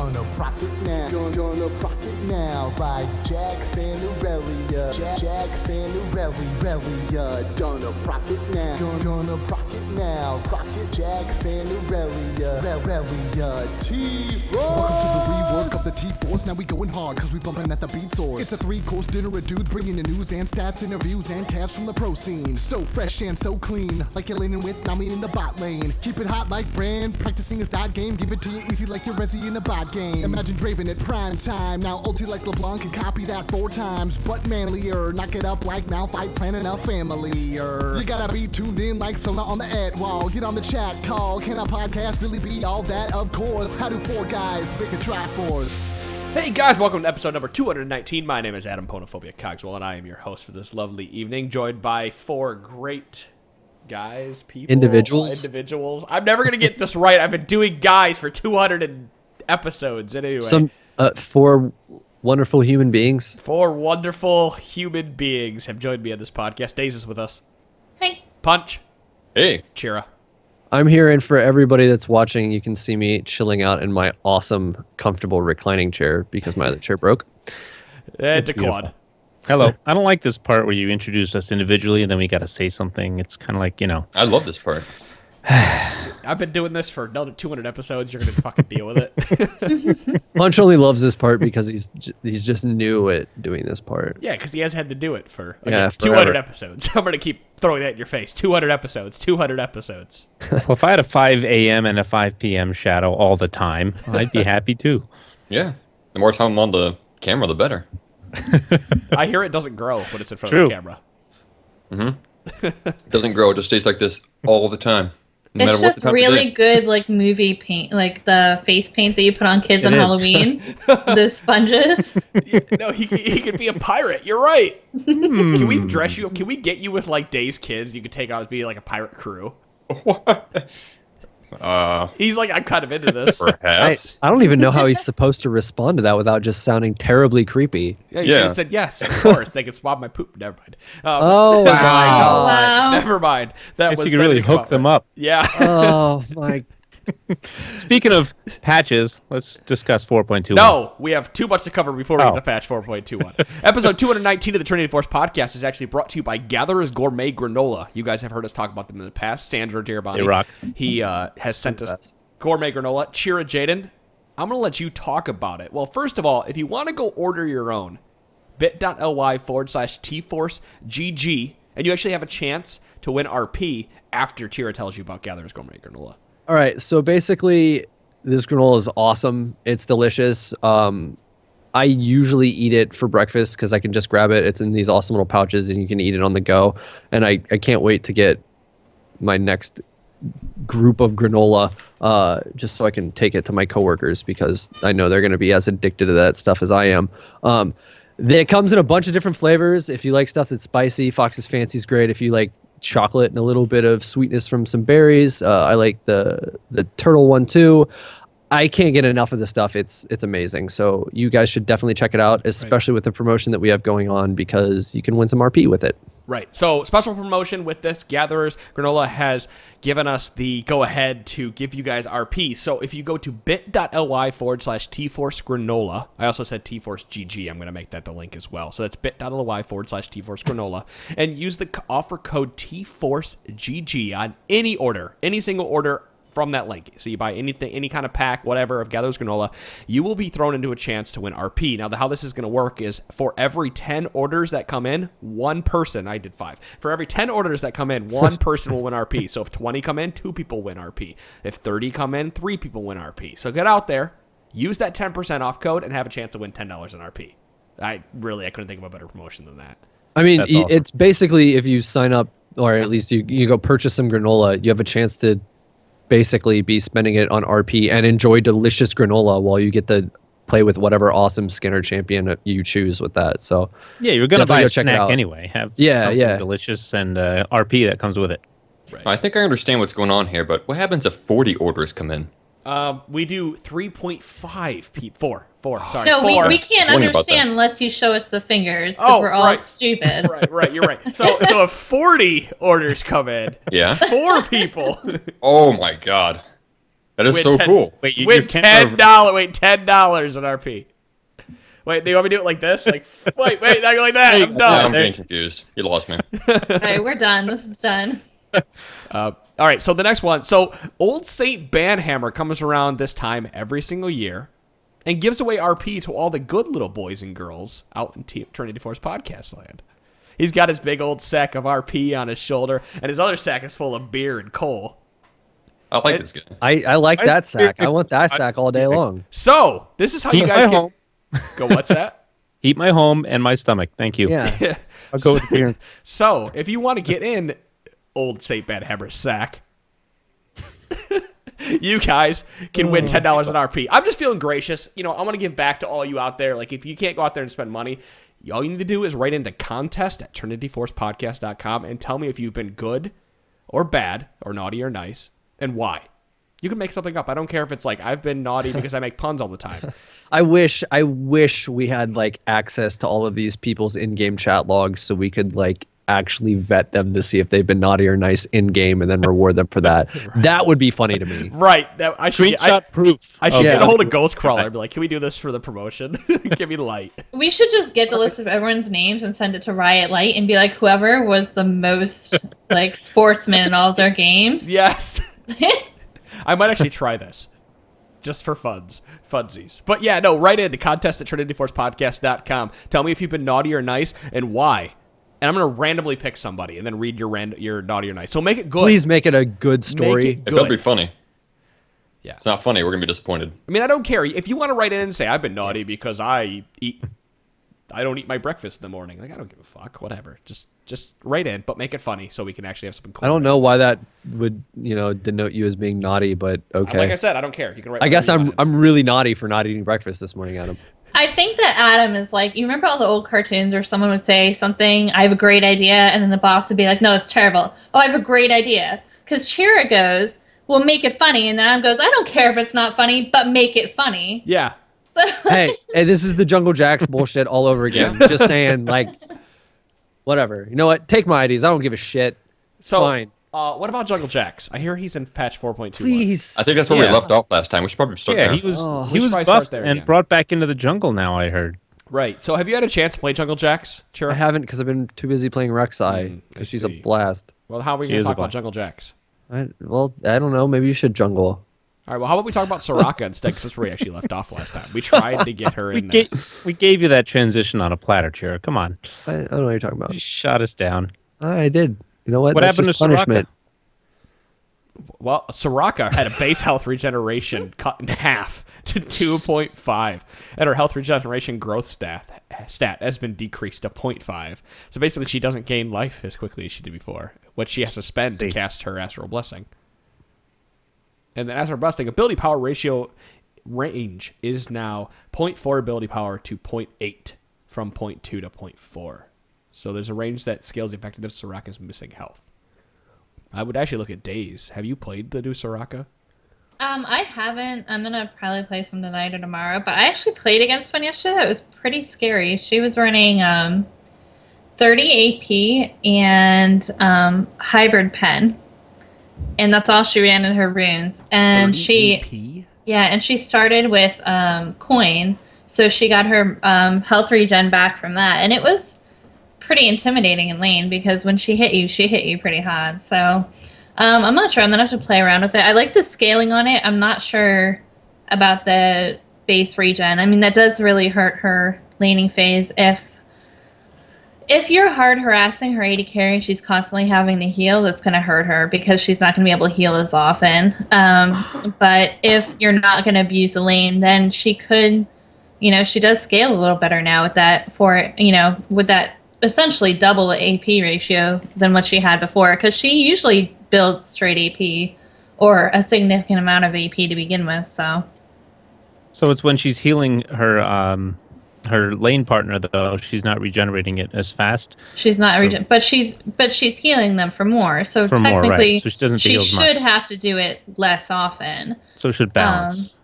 Gonna rock it now. Gonna rock it now. Like Jackson Aurelia. Jackson Aurelia. Gonna rock it now. Gonna rock it now. Rock it, Jackson Aurelia. T-Force. Welcome to the rework of the T-Force. Now we going hard cause we bumping at the beat source. It's a 3-course dinner of dudes bringing the news and stats, interviews and casts from the pro scene. So fresh and so clean, like you're leaning with Nami in the bot lane. Keep it hot like Brand, practicing his dot game. Give it to you easy like you're Resi in a bot game. Imagine Draven at prime time. Now ulti like LeBlanc can copy that 4 times, but manlier. Knock it up like now fight planning a family-er. You gotta be tuned in like Sona on the ad wall. Get on the chat call. Can a podcast really be all that? Of course. How do 4 guys make a Triforce? Hey guys, welcome to episode number 219. My name is Adam Ponophobia Cogswell, and I am your host for this lovely evening, joined by 4 great guys, people. Individuals. I'm never going to get this right. I've been doing guys for 200 episodes. Anyway. 4 wonderful human beings. 4 wonderful human beings have joined me on this podcast. Daze is with us. Hey. Punch. Hey. Chira. I'm here, and for everybody that's watching, you can see me chilling out in my awesome, comfortable reclining chair because my other chair broke. It's a quad. Hello. I don't like this part where you introduce us individually and then we got to say something. It's kind of like, you know. I love this part. I've been doing this for another 200 episodes. You're going to fucking deal with it. Punch only loves this part because he's just new at doing this part. Yeah, because he has had to do it for 200 episodes. I'm going to keep throwing that in your face. 200 episodes. 200 episodes. Well, if I had a 5 a.m. and a 5 p.m. shadow all the time, I'd be happy too. Yeah. The more time I'm on the camera, the better. I hear it doesn't grow when it's in front of the camera. Mm-hmm. It doesn't grow. It just stays like this all the time. No it's just really good, like, movie paint, like the face paint that you put on kids on Halloween. Those sponges. No, he could be a pirate. You're right. Can we dress you up? Can we get you with, like, Days Kids? You could take on as being, like, a pirate crew. What? He's like, I'm kind of into this. Perhaps. I don't even know how he's supposed to respond to that without just sounding terribly creepy. Yeah, you should have said yes, of course. They could swab my poop. Never mind. Oh, my God. Wow. Never mind. That Guess was you could really hook them up. Yeah. Oh, my. Speaking of patches, let's discuss 4.21. No, we have too much to cover before we get to patch 4.21. Episode 219 of the Trinity Force podcast is actually brought to you by Gatherer's Gourmet Granola. You guys have heard us talk about them in the past. Sandro Dirabani. They rock. He has sent us Gourmet Granola. Chira Jaden, I'm going to let you talk about it. Well, first of all, if you want to go order your own, bit.ly/tforcegg, and you actually have a chance to win RP after Chira tells you about Gatherer's Gourmet Granola. All right, so basically, this granola is awesome. It's delicious. I usually eat it for breakfast because I can just grab it. It's in these awesome little pouches, and you can eat it on the go. And I can't wait to get my next group of granola just so I can take it to my coworkers because I know they're going to be as addicted to that stuff as I am. It comes in a bunch of different flavors. If you like stuff that's spicy, Fox's Fancy is great. If you like chocolate and a little bit of sweetness from some berries. I like the turtle one too. I can't get enough of this stuff. It's amazing. So you guys should definitely check it out, especially with the promotion that we have going on because you can win some RP with it. Right. So special promotion with this. Gatherer's Granola has given us the go-ahead to give you guys RP. So if you go to bit.ly/tforcegranola, I also said tforcegg. I'm going to make that the link as well. So that's bit.ly/tforcegranola, and use the offer code tforcegg on any order, any single order from that link. So you buy anything, any kind of pack, whatever, of Gatherer's Granola, you will be thrown into a chance to win RP. Now, how this is going to work is for every 10 orders that come in, one person, I did 5. For every 10 orders that come in, one person will win RP. So if 20 come in, 2 people win RP. If 30 come in, 3 people win RP. So get out there, use that 10% off code, and have a chance to win $10 in RP. I couldn't think of a better promotion than that. I mean, Awesome. It's basically if you sign up, or at least you go purchase some granola, you have a chance to basically be spending it on RP and enjoy delicious granola while you get to play with whatever awesome Skinner champion you choose with that. So yeah, you're gonna buy a snack out anyway. Have something delicious and RP that comes with it. Right. I think I understand what's going on here, but what happens if 40 orders come in? We do 3.5 4. Sorry. No, 4. we can't understand unless you show us the fingers because we're all right. stupid. Right, you're right. So if 40 orders come in, Yeah. 4 people. Oh my God. That is so cool. Wait, Win $10. Wait, $10 in RP. Wait, do you want me to do it like this? Like, wait, not go like that. I'm Yeah, done. I'm getting confused. You lost me. All right, we're done. This is done. All right, so the next one. So Old Saint Banhammer comes around this time every single year and gives away RP to all the good little boys and girls out in Trinity Force podcast land. He's got his big old sack of RP on his shoulder, and his other sack is full of beer and coal. I like this guy. I like that sack. I want that sack all day long. So this is how you guys get... Go, what's that? Heat my home and my stomach. Thank you. Yeah. I'll go with the beer. So if you want to get in Old Saint Banhammer's sack, you guys can win $10 in RP. I'm just feeling gracious. You know, I want to give back to all you out there. Like, if you can't go out there and spend money, all you need to do is write into contest@trinityforcepodcast.com and tell me if you've been good or bad or naughty or nice and why. You can make something up. I don't care if it's like, I've been naughty because I make puns all the time. I wish we had like access to all of these people's in-game chat logs so we could like actually vet them to see if they've been naughty or nice in-game and then reward them for that. Right. That would be funny to me. Right. I should proof. I should get a hold of Ghostcrawler and be like, can we do this for the promotion? Give me the light. We should just get the list of everyone's names and send it to Riot Light and be like, whoever was the most like sportsman in all of their games. Yes. I might actually try this. Just for funsies. But yeah, no, write in the contest at trinityforcepodcast.com. Tell me if you've been naughty or nice and why. And I'm going to randomly pick somebody and then read your naughty or nice. So make it good. Please make it a good story. It better be funny. Yeah. It's not funny. We're going to be disappointed. I mean, I don't care. If you want to write in and say, I've been naughty because I don't eat my breakfast in the morning. Like, I don't give a fuck. Whatever. Just write in, but make it funny so we can actually have something cool. I don't know why that would, denote you as being naughty, but okay. Like I said, I don't care. You can write. I guess I'm really naughty for not eating breakfast this morning, Adam. I think that Adam is like, you remember all the old cartoons where someone would say something, I have a great idea, and then the boss would be like, no, it's terrible. Oh, I have a great idea. Because Chira goes, well, make it funny, and then Adam goes, I don't care if it's not funny, but make it funny. Yeah. So, hey, this is the Jungle Jacks bullshit all over again. Just saying, like, whatever. You know what? Take my ideas. I don't give a shit. So, fine. What about Jungle Jacks? I hear he's in patch 4.2. Please. I think that's where we left off last time. We should probably start there. He was probably buffed start there and again. brought back into the jungle now, I heard. Right. So have you had a chance to play Jungle Jacks, Chira? I haven't because I've been too busy playing Rek'Sai because she's a blast. Well, how are we going to talk about Jungle Jacks? I don't know. Maybe you should jungle. All right, well, how about we talk about Soraka instead, because that's where we actually left off last time. We tried to get her in there. We gave you that transition on a platter, Chira. Come on. I don't know what you're talking about. You shot us down. I did. You know what? What That's happened just to Soraka? punishment. Well, Soraka had a base health regeneration cut in half to 2.5, and her health regeneration growth stat has been decreased to 0.5. So basically, she doesn't gain life as quickly as she did before, which she has to spend to cast her Astral Blessing. And the Astral Blessing ability power ratio range is now 0.4 ability power to 0.8 from 0.2 to 0.4. So there's a range that scales the effectiveness of Soraka's missing health. I would actually look at days. Have you played the new Soraka? I haven't. I'm gonna probably play some tonight or tomorrow. But I actually played against one yesterday. It was pretty scary. She was running 30 AP and hybrid pen, and that's all she ran in her runes. And she, and she started with coin, so she got her health regen back from that, and it was pretty intimidating in lane because when she hit you pretty hard. So I'm not sure. I'm gonna have to play around with it. I like the scaling on it. I'm not sure about the base regen. I mean, that does really hurt her laning phase if you're hard harassing her AD carry and she's constantly having to heal. That's gonna hurt her because she's not gonna be able to heal as often. But if you're not gonna abuse the lane, then she could, she does scale a little better now with that with that essentially double the AP ratio than what she had before, because she usually builds straight AP or a significant amount of AP to begin with. So it's when she's healing her lane partner, though, she's not regenerating it as fast. She's not but she's healing them for more. So for technically, more, right. So she doesn't she heal as much. should have to do it less often. So it should balance.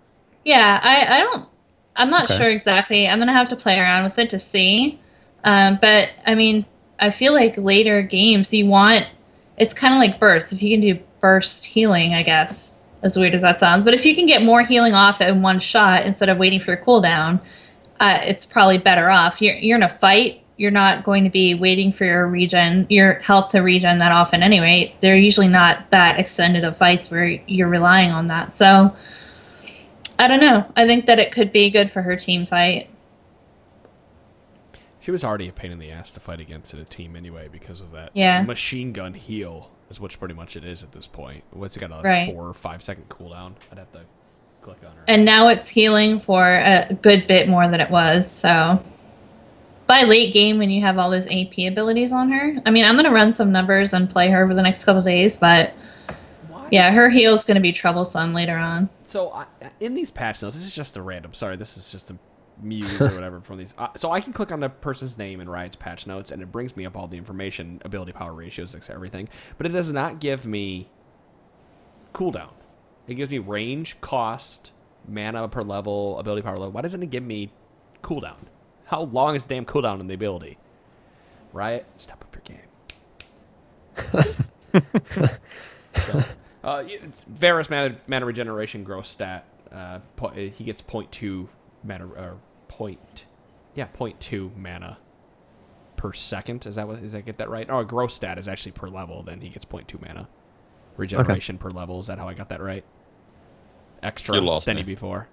I'm not sure exactly. I'm gonna have to play around with it to see. But I mean, I feel like later games it's kind of like burst. If you can do burst healing, I guess as weird as that sounds. But if you can get more healing off in one shot instead of waiting for your cooldown, it's probably better off. You're in a fight. You're not going to be waiting for your health to regen that often anyway. They're usually not that extended of fights where you're relying on that. So, I don't know. I think that it could be good for her team fight. She was already a pain in the ass to fight against in a team anyway because of that machine gun heal, is which pretty much it is at this point. What's it got, a 4 or 5 second cooldown? I'd have to click on her. And now it's healing for a good bit more than it was, so... By late game, when you have all those AP abilities on her, I mean, I'm going to run some numbers and play her over the next couple days, but yeah, her heal's going to be troublesome later on. So in these patch notes, this is just a random, sorry, this is just a muse or whatever from these. So I can click on the person's name in Riot's patch notes, and it brings me up all the information, ability power ratios, everything, but it does not give me cooldown. It gives me range, cost, mana per level, ability power level. Why doesn't it give me cooldown? How long is the damn cooldown on the ability? Riot, step up your game. So, Varus mana regeneration gross stat. He gets 0.2 mana, or 0.2 mana per second. Is I get that right? Oh, gross stat is actually per level. Then he gets 0.2 mana regeneration per level. Is that how I got that right? Extra than he before.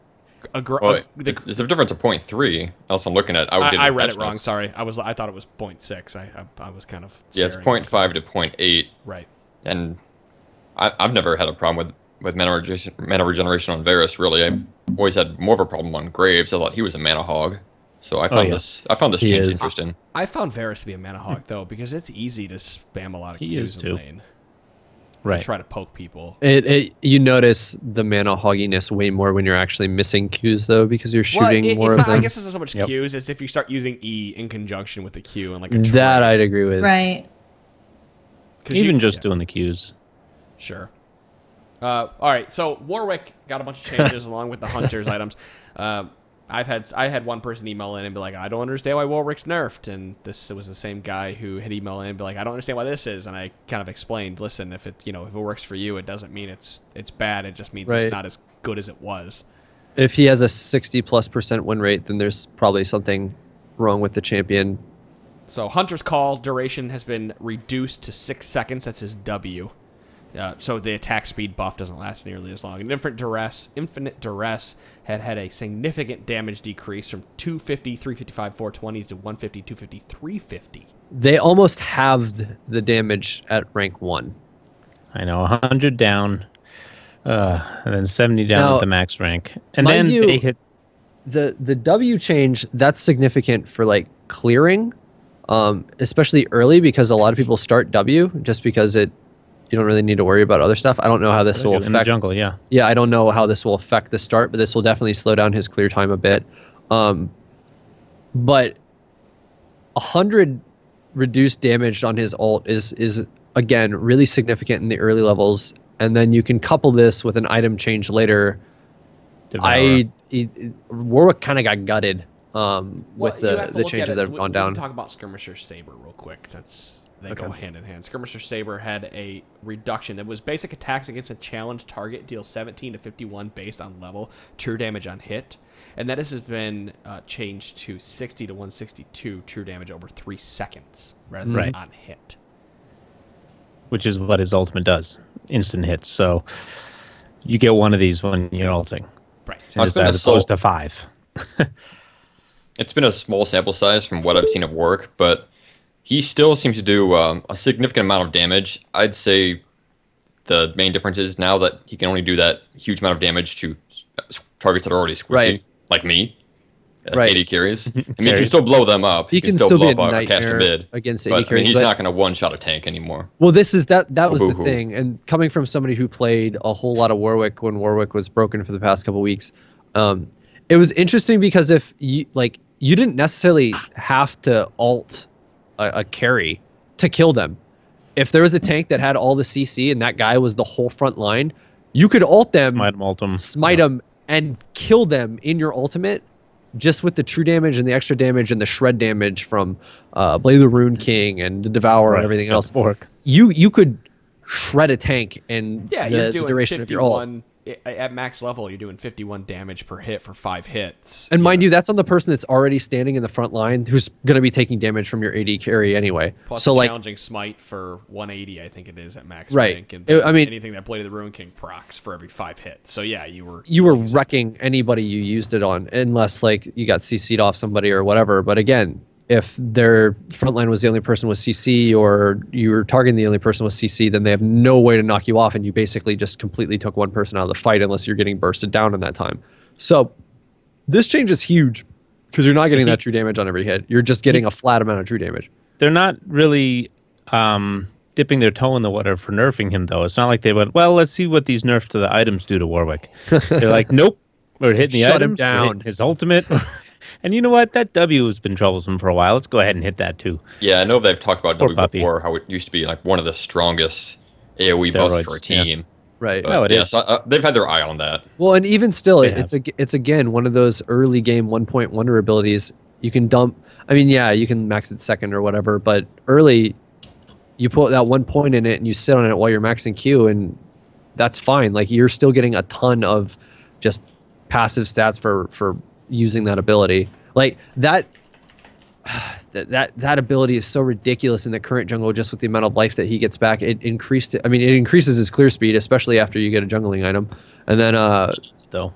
Is there a difference of 0.3? Else I'm looking at. I read it wrong. Sorry, I thought it was 0.6. I was kind of it's 0.5 to 0.8. Right. And I've never had a problem with mana regeneration on Varus. Really, I've always had more of a problem on Graves. I thought he was a mana hog. So I found this change interesting. I found Varus to be a mana hog though, because it's easy to spam a lot of Qs in lane. Right. To try to poke people. You notice the mana hogginess way more when you're actually missing Qs though, because you're shooting more of them. I guess it's not so much Qs as if you start using E in conjunction with the Q and like a that I'd agree with. Right. Even just doing the Qs. Sure. All right. So Warwick got a bunch of changes along with the hunters items. I had one person email in and be like, I don't understand why Warwick's nerfed, and this was the same guy who had emailed in and be like, I don't understand why this is, and I kind of explained, listen, if it works for you, it doesn't mean it's bad, it just means it's not as good as it was. If he has a 60+% win rate, then there's probably something wrong with the champion. So Hunter's Call duration has been reduced to 6 seconds. That's his W. So the attack speed buff doesn't last nearly as long. And Infinite Duress had a significant damage decrease from 250, 355, 420 to 150, 250, 350. They almost halved the damage at rank 1. I know, 100 down, and then 70 down at the max rank. And then they hit... The W change, that's significant for like clearing, especially early, because a lot of people start W just because you don't really need to worry about other stuff. I don't know how this will affect... In the jungle, yeah. Yeah, I don't know how this will affect the start, but this will definitely slow down his clear time a bit. But 100 reduced damage on his ult is again, really significant in the early levels. And then you can couple this with an item change later. Warwick kind of got gutted with the changes that have gone down. We can talk about Skirmisher Saber real quick, since... They go hand in hand. Skirmisher Saber had a reduction. It was basic attacks against a challenge target deal 17 to 51 based on level, true damage on hit. And that has been changed to 60 to 162 true damage over 3 seconds rather than on hit. Which is what his ultimate does. Instant hits. So you get one of these when you're ulting. Right. As opposed to 5. It's been a small sample size from what I've seen of work, but he still seems to do a significant amount of damage. I'd say the main difference is now that he can only do that huge amount of damage to targets that are already squishy, like me, 80 carries. I mean, he can still blow them up. He can still blow be a up or cast a mid against 80 carries. I mean, he's not going to one-shot a tank anymore. Well, that was the thing. And coming from somebody who played a whole lot of Warwick when Warwick was broken for the past couple weeks, it was interesting because if you didn't necessarily have to ult a carry to kill them. If there was a tank that had all the CC and that guy was the whole front line, you could ult them, smite them, and kill them in your ultimate just with the true damage and the extra damage and the shred damage from Blade of the Rune King and the Devourer and everything else. You could shred a tank in the duration of your ult. at max level, you're doing 51 damage per hit for 5 hits. And mind you, that's on the person that's already standing in the front line who's going to be taking damage from your AD carry anyway. Plus so like challenging smite for 180, I think it is at max right. rank. And I mean, anything that Blade of the Ruin King procs for every 5 hits. So yeah, you were wrecking anybody you used it on, unless like you got CC'd off somebody or whatever. But again, if their front line was the only person with CC, or you were targeting the only person with CC, then they have no way to knock you off, and you basically just completely took one person out of the fight unless you're getting bursted down in that time. So this change is huge because you're not getting that true damage on every hit. You're just getting a flat amount of true damage. They're not really dipping their toe in the water for nerfing him, though. It's not like they went, well, let's see what these nerfs to the items do to Warwick. They're like, nope, we're hitting the Shut items, him down. we're hitting his ultimate. And you know what? That W has been troublesome for a while. Let's go ahead and hit that too. Yeah, I know they've talked about Poor W puppy. before, how it used to be like one of the strongest AoE buffs Steroids, for a team. Right. But, No, it yeah, is. so, they've had their eye on that. Well, and even still, They it's again one of those early game 1-point wonder abilities. You can dump. I mean, yeah, you can max it second or whatever, but early, you put that 1 point in it and you sit on it while you're maxing Q, and that's fine. Like you're still getting a ton of just passive stats for using that ability. Like that ability is so ridiculous in the current jungle, just with the amount of life that he gets back. It increased. I mean, it increases his clear speed, especially after you get a jungling item, and then Though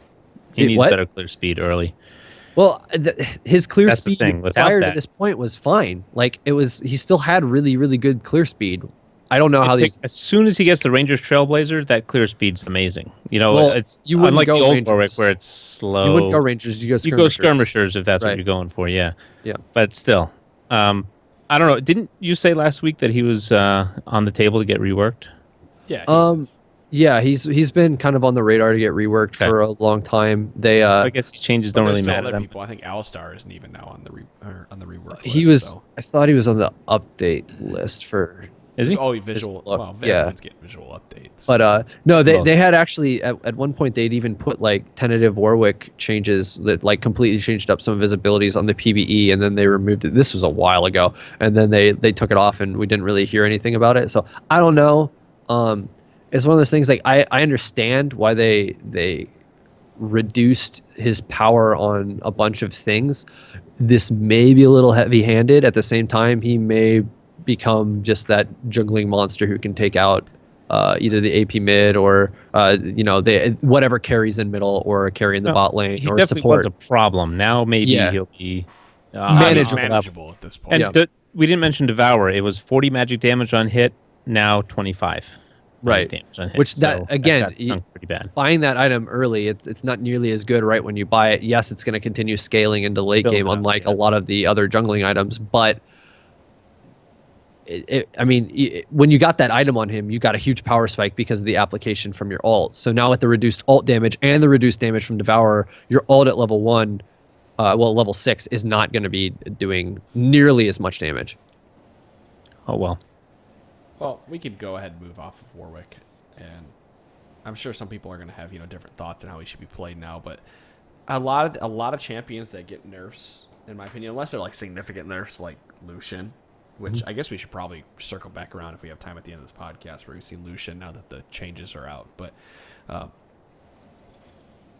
he needs better clear speed early. well, his clear That's the speed thing. Without prior to that- this point was fine. Like he still had really, really good clear speed. I don't know how these. As soon as he gets the Ranger's Trailblazer, that clear speed's amazing. You know, Well, it's you wouldn't unlike the go old Rangers. Warwick where it's slow. You wouldn't go Rangers. You go skirmishers. skirmishers if that's what Right. you're going for. Yeah. Yeah. But still, I don't know. Didn't you say last week that he was on the table to get reworked? Yeah. Yeah, he's been kind of on the radar to get reworked for a long time. They I guess these changes don't really matter. Other Them. people. I think Alistar isn't even now on the rework. he list, was. So. I thought he was on the update list for. Is he? Oh, visual. Look, Well, yeah. Veterans get visual updates. But no, Most. they had actually at one point they'd even put like tentative Warwick changes that like completely changed up some of his abilities on the PvE, and then they removed it. This was a while ago, and then they took it off, and we didn't really hear anything about it. So I don't know. It's one of those things like I understand why they reduced his power on a bunch of things. This may be a little heavy-handed. At the same time, he may become just that juggling monster who can take out either the AP mid or whatever carries in middle or carry in the bot lane He or definitely support. was a problem. Now maybe Yeah. he'll be manageable at this point. And Yeah. we didn't mention Devour. It was 40 magic damage on hit. Now 25. Right. Damage on hit. Which that, again, got sunk pretty bad. Buying that item early, it's not nearly as good right when you buy it. Yes, it's going to continue scaling into late Build game, up, unlike yeah. a lot of the other jungling items. But when you got that item on him, you got a huge power spike because of the application from your ult. So now with the reduced ult damage and the reduced damage from Devourer, your ult at level 1, level 6 is not going to be doing nearly as much damage. Oh, well. Well, we could go ahead and move off of Warwick, and I'm sure some people are going to have different thoughts on how he should be played now. But a lot of champions that get nerfs, in my opinion, unless they're like significant nerfs, like Lucian, which I guess we should probably circle back around if we have time at the end of this podcast, where we've seen Lucian now that the changes are out. But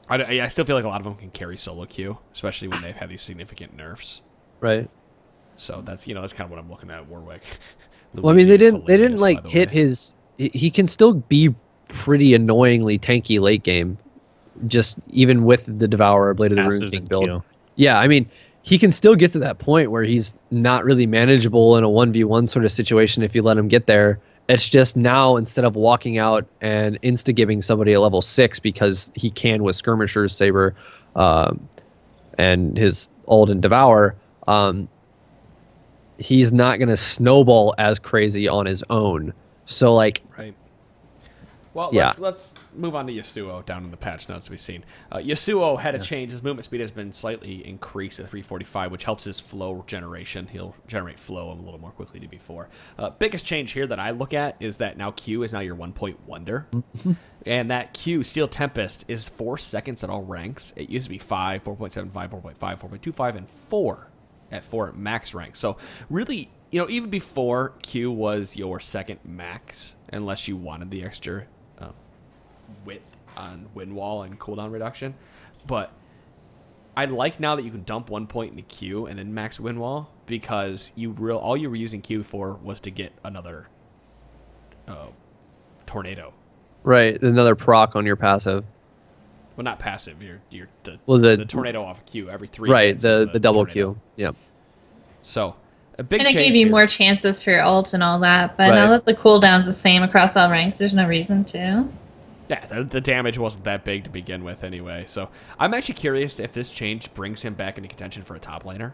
I still feel like a lot of them can carry solo queue, especially when they've had these significant nerfs. Right. So that's that's kind of what I'm looking at Warwick. Well, I mean, they Luigi is didn't hilarious, like by the hit way. his. He can still be pretty annoyingly tanky late game, just even with the Devourer Blade of the Rune Passive King and build. Q. Yeah, I mean, he can still get to that point where he's not really manageable in a 1v1 sort of situation if you let him get there. It's just now, instead of walking out and insta-giving somebody at level 6 because he can with Skirmisher's Saber and his ult and Devour, he's not going to snowball as crazy on his own. So, like, Right. Well, Yeah. let's move on to Yasuo down in the patch notes we've seen. Yasuo had a change. His movement speed has been slightly increased at 345, which helps his flow generation. He'll generate flow a little more quickly than before. Biggest change here that I look at is that now Q is now your 1-point wonder. And that Q, Steel Tempest, is 4 seconds at all ranks. It used to be 5, 4.75, 4.5, 4.25, and 4 at 4 at max rank. So really, even before Q was your second max, unless you wanted the extra width wind wall and cooldown reduction, but I like now that you can dump 1 point into Q and then max wind wall, because all you were using Q for was to get another tornado. Right, another proc on your passive. Well, not passive. The tornado off of Q every 3 minutes. Right, the double tornado. Q. Yep. So a big And it change gave you here. more chances for your ult and all that, but Right. now that the cooldown's the same across all ranks, there's no reason to. Yeah, the damage wasn't that big to begin with anyway. So I'm actually curious if this change brings him back into contention for a top laner.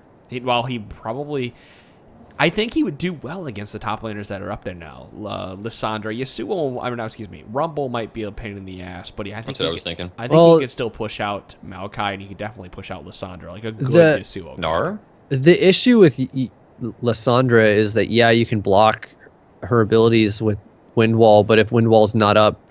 I think he would do well against the top laners that are up there now. Lissandra, Yasuo, Rumble might be a pain in the ass, but I think That's what I was thinking. I think he could still push out Maokai, and he could definitely push out Lissandra, like a good Yasuo. Gnar? The issue with Lissandra is that, yeah, you can block her abilities with Wind Wall, but if Wind Wall's not up,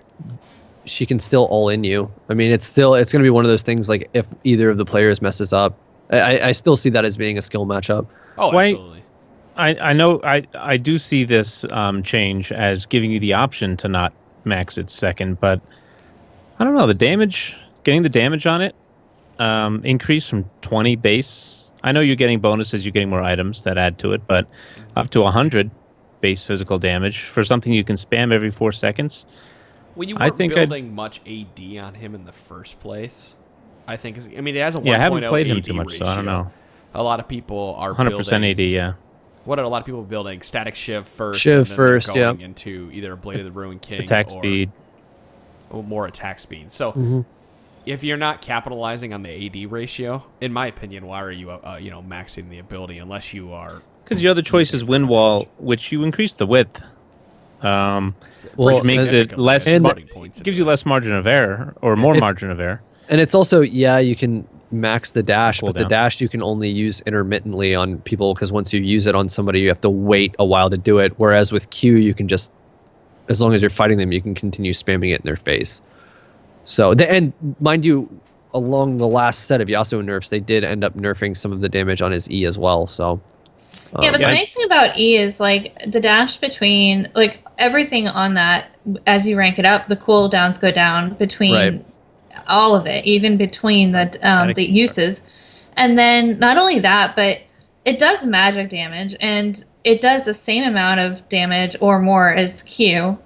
she can still all in you. I mean, it's going to be one of those things, like, if either of the players messes up, I still see that as being a skill matchup. Oh, absolutely. I know I do see this change as giving you the option to not max it second, but I don't know, getting the damage on it increase from 20 base. I know you're getting bonuses, you're getting more items that add to it, but up to 100 base physical damage for something you can spam every 4 seconds. Well, you weren't building much AD on him in the first place. I think. I mean, it has a 1.0 I haven't played him AD too much, ratio. so I don't know. A lot of people are 100% building, AD, yeah. What are a lot of people building? Static Shiv first. Shiv and then first, they're going yeah. into either Blade of the Ruined King Attack or speed. more attack speed. So if you're not capitalizing on the AD ratio, in my opinion, why are you maxing the ability unless you are? Because the other choice is Wind Wall, which you increase the width. Which makes it less. Gives you less margin of error, or more margin of error. And it's also, yeah, you can max the dash, but the Cooldown. dash you can only use intermittently on people, because once you use it on somebody, you have to wait a while to do it. Whereas with Q, you can just, as long as you're fighting them, you can continue spamming it in their face. So, and mind you, along the last set of Yasuo nerfs, they did end up nerfing some of the damage on his E as well. So, Yeah, but the nice thing about E is, like, the dash between, like, everything on that, as you rank it up, the cooldowns go down between all of it, even between the uses. And then not only that, but it does magic damage, and it does the same amount of damage or more as Q.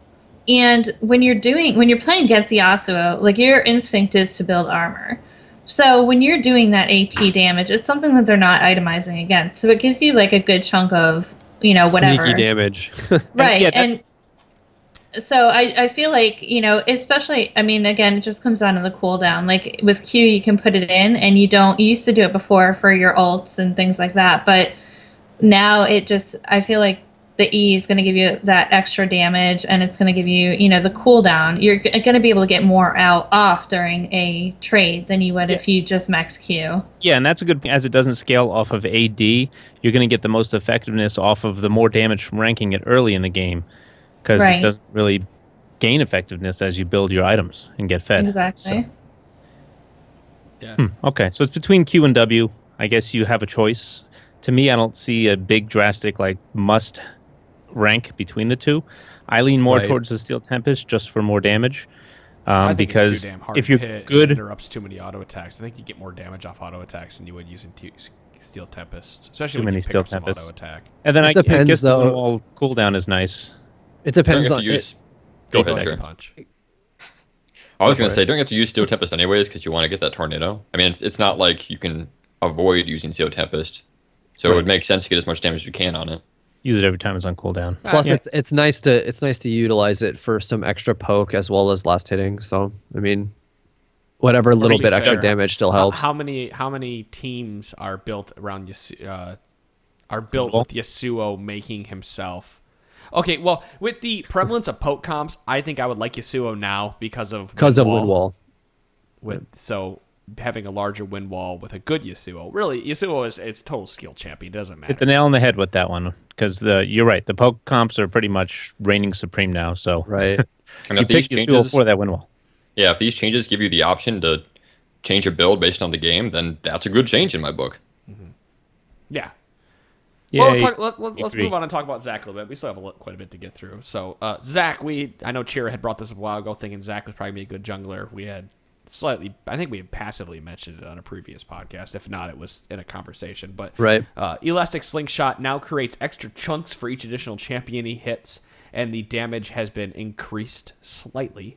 And when you're playing against Yasuo, like, your instinct is to build armor. So when you're doing that AP damage, it's something that they're not itemizing against. So it gives you, like, a good chunk of, whatever. Sneaky damage. Right. And so I feel like, especially, I mean, again, it just comes down to the cooldown. Like, with Q, you can put it in, and you used to do it before for your ults and things like that. But now I feel like the E is going to give you that extra damage, and it's going to give you, the cooldown. You're going to be able to get more off during a trade than you would if you just max Q. Yeah, and that's a good, as it doesn't scale off of AD, you're going to get the most effectiveness off of the more damage from ranking it early in the game, because it doesn't really gain effectiveness as you build your items and get fed. Exactly. Yeah. Okay, so it's between Q and W. I guess you have a choice. To me, I don't see a big drastic, like, must rank between the two. I lean more towards the Steel Tempest just for more damage. I think Because it's too damn hard if to you're hit, good, it interrupts too many auto attacks. I think you get more damage off auto attacks than you would using Steel Tempest, especially Too when many you pick Steel up some Tempests. auto attack. and then It I depends, guess the though. wall cooldown is nice. It Don't depends have on to use. Go ahead, Second sure. punch. I was going to say, don't you have to use Steel Tempest anyways because you want to get that tornado? I mean, it's not like you can avoid using Steel Tempest. So it would make sense to get as much damage as you can on it. Use it every time it's on cooldown. Plus, it's nice to utilize it for some extra poke as well as last hitting. So, I mean, whatever little be bit extra fair, damage still helps. How many teams are built around Yasuo? Are built with Yasuo making himself? Okay, well, with the prevalence of poke comps, I think I would like Yasuo now because of Wind Wall. So having a larger wind wall with a good Yasuo. Really, Yasuo it's total skill champion. It doesn't matter. Hit the nail on the head with that one, because you're right. The poke comps are pretty much reigning supreme now. So Right. I mean, you if these pick Yasuo changes, for that win wall. yeah, if these changes give you the option to change your build based on the game, then that's a good change in my book. Yeah. Yeah, Well, let's move on and talk about Zach a little bit. We still have quite a bit to get through. So, Zach, I know Chira had brought this up a while ago, thinking Zach was probably be a good jungler. We had I think we had passively mentioned it on a previous podcast. If not, it was in a conversation. But Right. Elastic Slingshot now creates extra chunks for each additional champion he hits, and the damage has been increased slightly.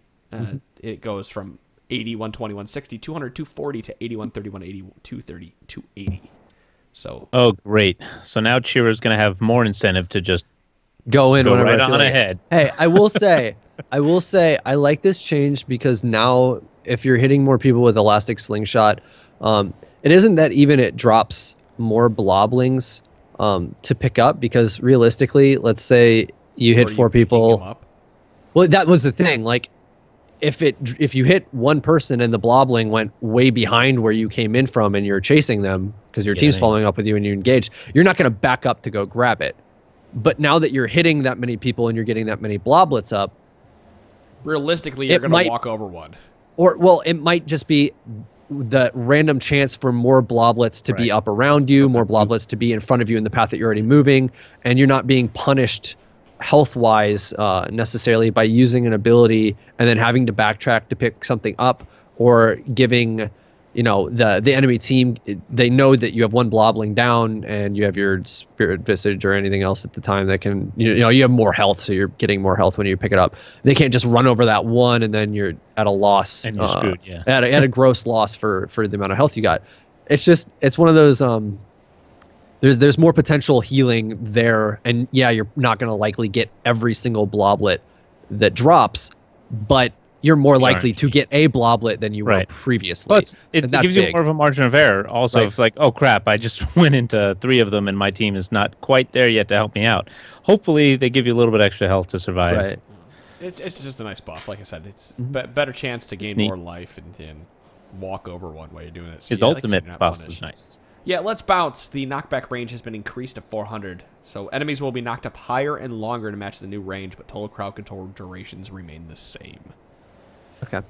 It goes from 80, 120, 160, 200, 240 to 80, 130, 180, 230, 280. So. Oh, great. So now Chira's going to have more incentive to just Go in whenever right I feel on like it. ahead. Hey, I will say, I like this change because now if you're hitting more people with Elastic Slingshot, it isn't that even it drops more bloblings to pick up, because realistically, let's say you hit 4 people. Well, that was the thing. Like, if you hit one person and the blobling went way behind where you came in from and you're chasing them because your team's following up with you and you engage, you're not going to back up to go grab it. But now that you're hitting that many people and you're getting that many bloblets up, realistically, you're going to walk over one. Or, well, it might just be the random chance for more bloblets to be up around you, more bloblets to be in front of you in the path that you're already moving, and you're not being punished health-wise necessarily by using an ability and then having to backtrack to pick something up, or giving, the enemy team, they know that you have one blobling down and you have your Spirit Visage or anything else at the time that can, you have more health, so you're getting more health when you pick it up. They can't just run over that one and then you're at a loss. And you're screwed, yeah. At a gross loss for the amount of health you got. It's one of those, there's more potential healing there, and yeah, you're not going to likely get every single bloblet that drops, but you're more likely to get a bloblet than you were previously. Plus, it gives you more of a margin of error. Also, it's like, oh crap, I just went into 3 of them and my team is not quite there yet to help me out. Hopefully, they give you a little bit extra health to survive. Right. It's just a nice buff. Like I said, it's better chance to gain more life and walk over one while you're doing it. So His ultimate buff was nice. Yeah, let's bounce. The knockback range has been increased to 400, so enemies will be knocked up higher and longer to match the new range, but total crowd control durations remain the same. Okay.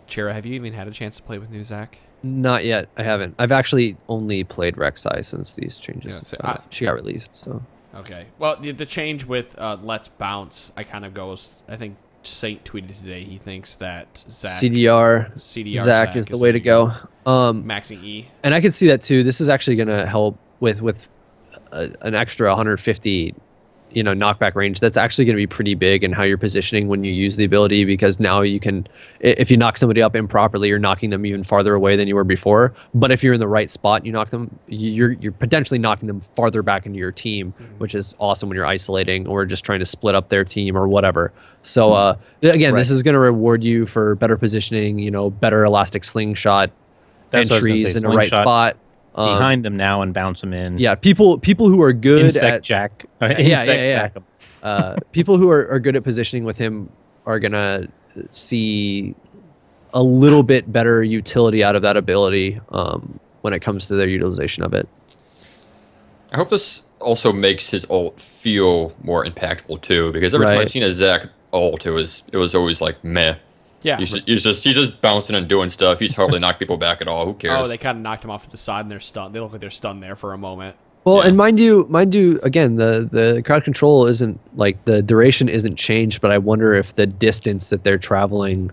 Chira, have you even had a chance to play with new Zach? Not yet. I haven't. I've actually only played Rek'Sai since these changes. Yeah, so she got released, so. Okay. Well, the change with Let's Bounce, I kind of goes, I think Saint tweeted today, he thinks that CDR Zach is the way to go. Maxing E. And I can see that too. This is actually going to help with an extra 150 knockback range. That's actually going to be pretty big in how you're positioning when you use the ability, because now you can, if you knock somebody up improperly, you're knocking them even farther away than you were before. But if you're in the right spot, you knock them, you're potentially knocking them farther back into your team, which is awesome when you're isolating or just trying to split up their team or whatever. So again, this is going to reward you for better positioning, better elastic slingshot entries in the right spot. Behind them now and bounce them in. Yeah, people who are good insect jack. People who are good at positioning with him are gonna see a little bit better utility out of that ability when it comes to their utilization of it. I hope this also makes his ult feel more impactful too, because every time I've seen a Zach ult, it was always like meh. Yeah, he's just bouncing and doing stuff. He's hardly knocked people back at all. Who cares? Oh, they kind of knocked him off to the side and they're stunned. They look like they're stunned there for a moment. Well, and mind you, again, the crowd control isn't like the duration isn't changed, but I wonder if the distance that they're traveling.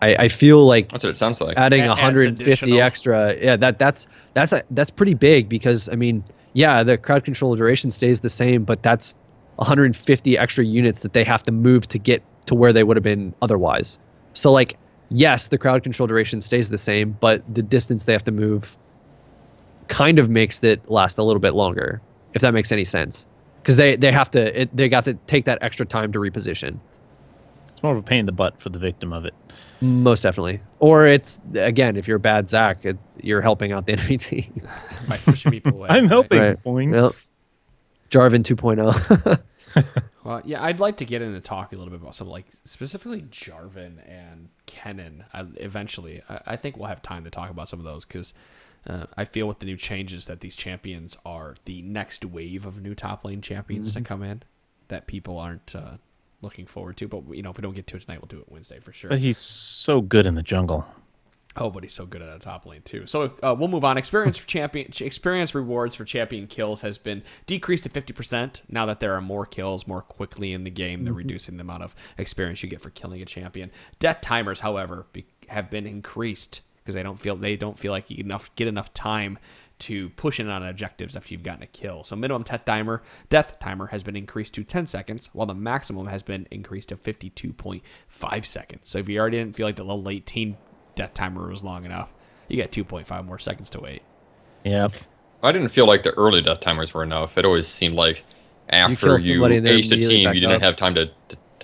I feel like that's what it sounds like. Adding 150 extra, yeah, that's pretty big, because I mean, yeah, the crowd control duration stays the same, but that's 150 extra units that they have to move to get to where they would have been otherwise. So, like, yes, the crowd control duration stays the same, but the distance they have to move kind of makes it last a little bit longer, if that makes any sense. Because they got to take that extra time to reposition. It's more of a pain in the butt for the victim of it. Most definitely. Or it's, again, if you're a bad Zach, you're helping out the enemy team. By pushing people away. I'm helping. Right. Boing. Yep. Jarvan 2.0. Well, yeah, I'd like to get into talking a little bit about some, like, specifically Jarvan and Kennen. Eventually, I think we'll have time to talk about some of those, because I feel with the new changes that these champions are the next wave of new top lane champions to come in that people aren't looking forward to. But if we don't get to it tonight, we'll do it Wednesday for sure. But he's so good in the jungle. Oh, but he's so good at the top lane too. So we'll move on. Experience rewards for champion kills has been decreased to 50%. Now that there are more kills more quickly in the game, they're reducing the amount of experience you get for killing a champion. Death timers, however, have been increased because they don't feel like you get enough time to push in on objectives after you've gotten a kill. So minimum death timer has been increased to 10 seconds, while the maximum has been increased to 52.5 seconds. So if you already didn't feel like the level 18 death timer was long enough, you got 2.5 more seconds to wait. Yep. I didn't feel like the early death timers were enough. It always seemed like after you aced a team, you didn't have time to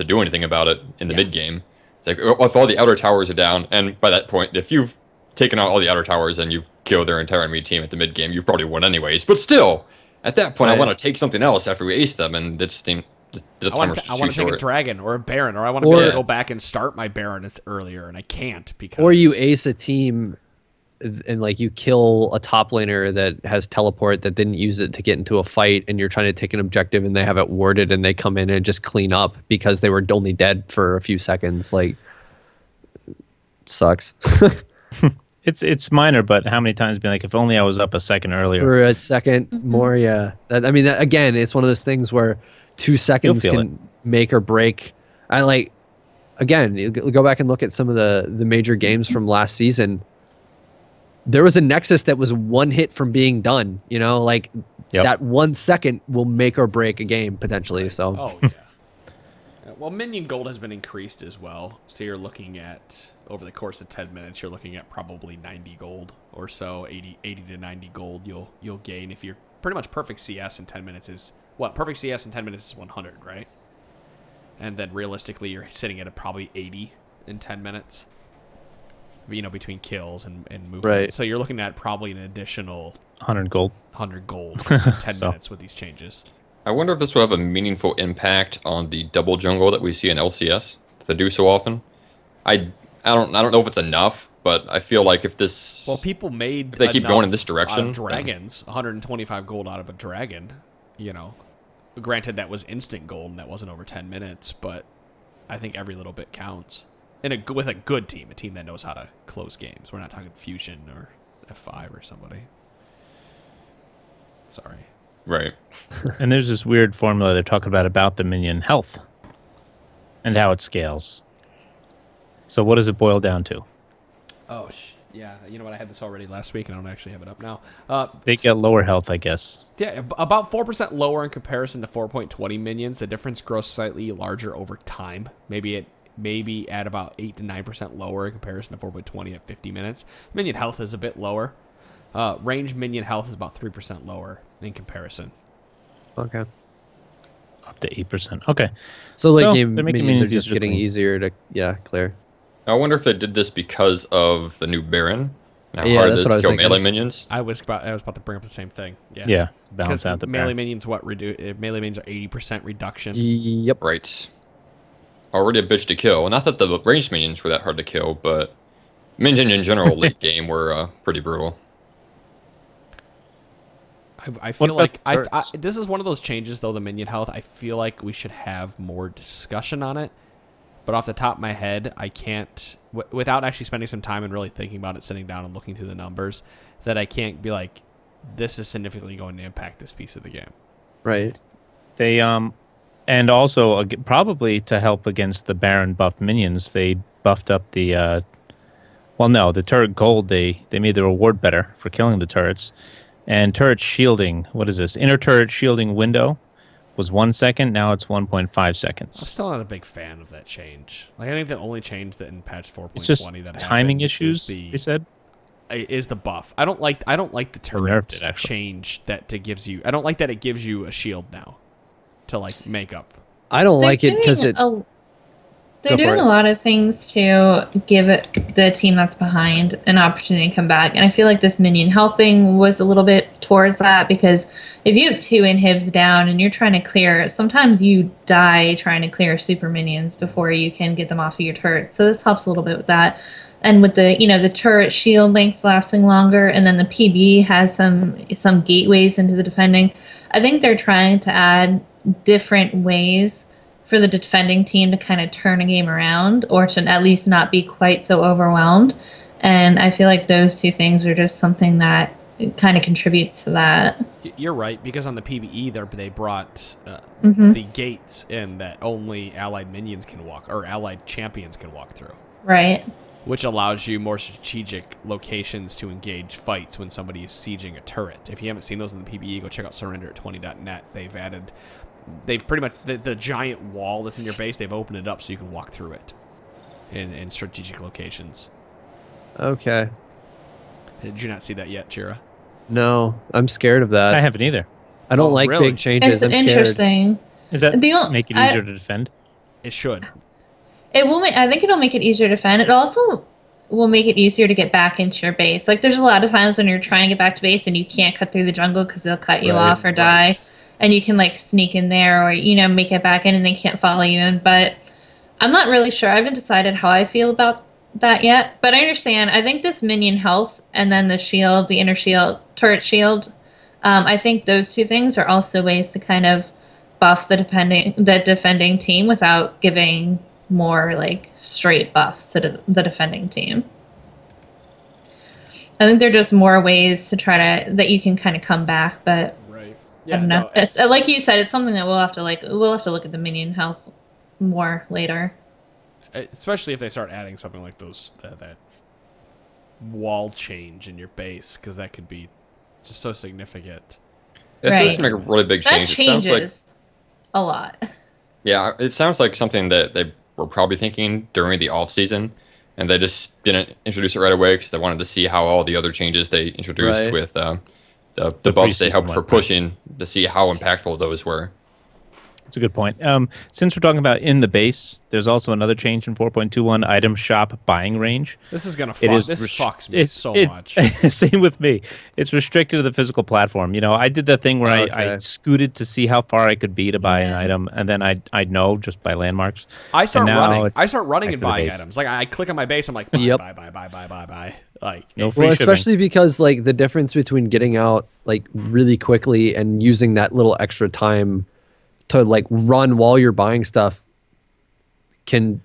do anything about it in the mid game. It's like, if all the outer towers are down, and by that point, if you've taken out all the outer towers and you've killed their entire enemy team at the mid game, you've probably won anyways. But still, at that point, I want to take something else after we ace them, and it just seemed the timer's too short. I want to take a dragon or a baron, or I want to go back and start my baron earlier, and I can't because. Or you ace a team, and like you kill a top laner that has teleport that didn't use it to get into a fight, and you're trying to take an objective, and they have it warded, and they come in and just clean up because they were only dead for a few seconds. Like, sucks. It's minor, but how many times been like, if only I was up a second earlier. Or a second more, yeah. Again, it's one of those things where 2 seconds can make or break. Again, you go back and look at some of the major games from last season. There was a Nexus that was one hit from being done. That 1 second will make or break a game potentially. So. Oh yeah. Well, minion gold has been increased as well. So you're looking at, over the course of 10 minutes, you're looking at probably 90 gold or so, 80 to 90 gold you'll gain if you're pretty much perfect CS in 10 minutes is, perfect CS in 10 minutes is 100, right? And then realistically, you're sitting at probably 80 in 10 minutes, between kills and movement. Right. So you're looking at probably an additional 100 gold. 100 gold in 10 minutes with these changes. I wonder if this will have a meaningful impact on the double jungle that we see in LCS that they do so often. I don't know if it's enough, but I feel like if people made if they keep going in this direction, dragons, 125 gold out of a dragon, granted that was instant gold and that wasn't over 10 minutes, but I think every little bit counts. With a good team, a team that knows how to close games. We're not talking Fusion or F5 or somebody. Sorry. Right. And there's this weird formula they're talking about the minion health and how it scales. So what does it boil down to? Oh, yeah. You know what? I had this already last week, and I don't actually have it up now. They get lower health, I guess. Yeah, about 4% lower in comparison to 4.20 minions. The difference grows slightly larger over time. Maybe at about 8 to 9% lower in comparison to 4.20 at 50 minutes. Minion health is a bit lower. Range minion health is about 3% lower in comparison. Okay. Up to 8%. Okay. So late game minions are just getting easier to clear. I wonder if they did this because of the new Baron. How hard it is to kill melee minions. I was about to bring up the same thing. Yeah. Balance out the melee minions. Melee minions are 80% reduction. Yep. Right. Already a bitch to kill. Not that the ranged minions were that hard to kill, but minions in general late game were pretty brutal. I feel like this is one of those changes, though, the minion health. I feel like we should have more discussion on it. But off the top of my head, I can't, without actually spending some time and really thinking about it, sitting down and looking through the numbers, that I can't be like, this is significantly going to impact this piece of the game. Right. They, and also, probably to help against the Baron buff minions, they buffed up the, the turret gold, they made the reward better for killing the turrets. And turret shielding, what is this? Inner turret shielding window was 1 second. Now it's 1.5 seconds. I'm still not a big fan of that change. I think the only change that in patch 4.20 it's just timing issues. They said is the buff. I don't like the turret change that gives you. I don't like that it gives you a shield now to make up. I don't like it because they're doing a lot of things to give the team that's behind an opportunity to come back. And I feel like this minion health thing was a little bit towards that, because if you have 2 inhibs down and you're trying to clear, sometimes you die trying to clear super minions before you can get them off of your turret. So this helps a little bit with that. And with the, the turret shield length lasting longer, and then the PB has some gateways into the defending. I think they're trying to add different ways for the defending team to kind of turn a game around, or to at least not be quite so overwhelmed. And I feel like those two things are just something that kind of contributes to that. You're right, because on the PvE, they brought Mm-hmm. the gates in that only allied minions can walk, or allied champions can walk through. Right. Which allows you more strategic locations to engage fights when somebody is sieging a turret. If you haven't seen those in the PvE, go check out surrender20.net. They've pretty much, the giant wall that's in your base, they've opened it up so you can walk through it in strategic locations. Okay. Did you not see that yet, Chira? No, I'm scared of that. I haven't either. I don't Oh, like really? big changes. It's I'm scared. interesting. Does that The- make it I- easier to defend? It should. It will make. I think it'll make it easier to defend. It also will make it easier to get back into your base. Like there's a lot of times when you're trying to get back to base and you can't cut through the jungle because they'll cut you Right, off or die, right. and you can like sneak in there or make it back in and they can't follow you in. But I'm not really sure. I haven't decided how I feel about that yet. But I understand. I think this minion health and then the shield, the inner shield, turret shield. I think those two things are also ways to kind of buff the defending team without giving more like straight buffs to the defending team. I think they're just more ways to try to that you can kind of come back, but Right. I don't know. no, It's like you said, it's something that we'll have to look at the minion health more later. especially if they start adding something like that wall change in your base, because that could be just so significant. It Right. does make a really big That change. It sounds like, changes a lot. yeah, it sounds like something that they were probably thinking during the off season, and they just didn't introduce it right away because they wanted to see how all the other changes they introduced Right. with the buffs they preseason helped one, for right. pushing to see how impactful those were. That's a good point. Since we're talking about in the base, there's also another change in 4.21 item shop buying range. This is gonna It fuck. is This rest- fucks me it's- so it's- much. Same with me. It's restricted to the physical platform. I did that thing where I Okay. scooted to see how far I could be to buy an item, and then I'd know just by landmarks. I start And now running. it's I start running back and to the buying base. items. Like I click on my base, I'm like, buy, Yep. buy. Like, No free Well, shipping. especially because like the difference between getting out like really quickly and using that little extra time to like run while you're buying stuff can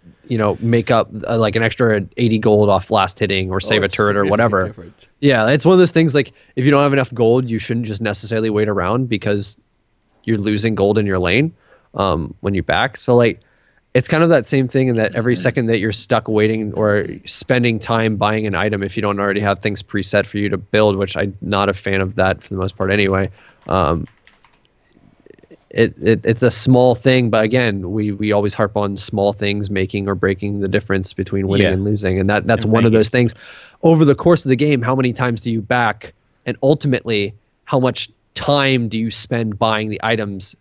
make up like an extra 80 gold off last hitting or save a turret or whatever. Yeah, it's one of those things like if you don't have enough gold, you shouldn't just necessarily wait around because you're losing gold in your lane when you back. So like it's kind of that same thing in that every second that you're stuck waiting or spending time buying an item if you don't already have things preset for you to build, which I'm not a fan of that for the most part anyway. It's a small thing, but again, we always harp on small things making or breaking the difference between winning Yeah. and losing, and that's And one of making- those things. Over the course of the game, how many times do you back, and ultimately, how much time do you spend buying the items,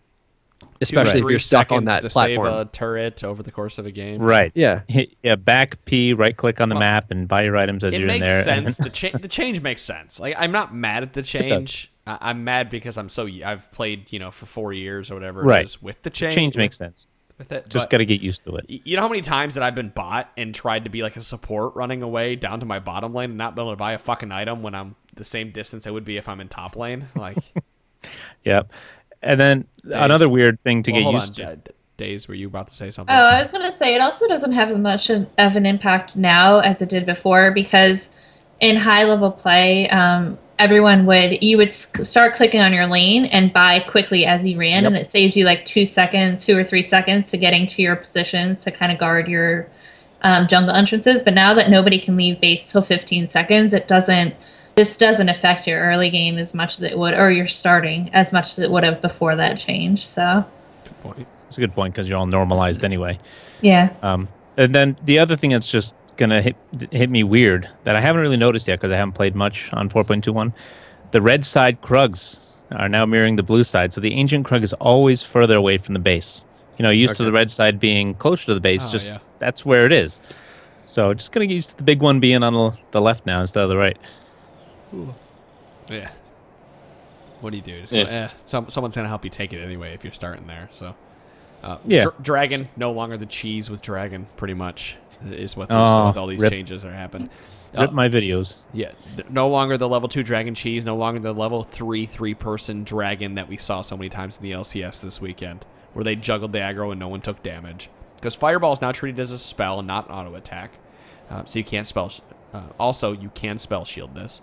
especially if you're stuck on that to platform? save a turret over the course of a game. Right. Yeah. Yeah. Back P, right click on the Well, map, and buy your items as It you're in makes there. sense. The change makes sense. Like I'm not mad at the does. change. I'm mad because I've played for 4 years or whatever Right. it is with the change. Change makes sense. with it. Just but got to get used to it. you know how many times that I've been bought and tried to be like a support running away down to my bottom lane and not be able to buy a fucking item when I'm the same distance I would be if I'm in top lane? Like, Yep. And then another weird thing to get hold used on, to. Days, were you about to say something? Oh, I was going to say, it also doesn't have as much of an impact now as it did before because in high-level play, you would start clicking on your lane and buy quickly as you ran, and it saved you like 2 or 3 seconds to getting to your positions to kind of guard your jungle entrances. But now that nobody can leave base till 15 seconds, this doesn't affect your early game as much as it would, or your starting as much as it would have before that change. So, Good point. It's a good point because you're all normalized anyway. yeah. And then the other thing that's just gonna hit me weird that I haven't really noticed yet because I haven't played much on 4.21. The red side Krugs are now mirroring the blue side, so the ancient Krug is always further away from the base. Used to the red side being closer to the base, that's where it is. So just gonna get used to the big one being on the left now instead of the right. Yeah. What do you do? Just Yeah. someone's gonna help you take it anyway if you're starting there. So, Yeah. Dragon no longer the cheese with Dragon. Pretty much is what with all these rip. changes are happening. Rip my videos. Yeah, no longer the level 2 Dragon cheese. No longer the level 3 3-person Dragon that we saw so many times in the LCS this weekend, where they juggled the aggro and no one took damage. Because Fireball is now treated as a spell and not an auto attack, so you can't spell Also, you can spell shield this.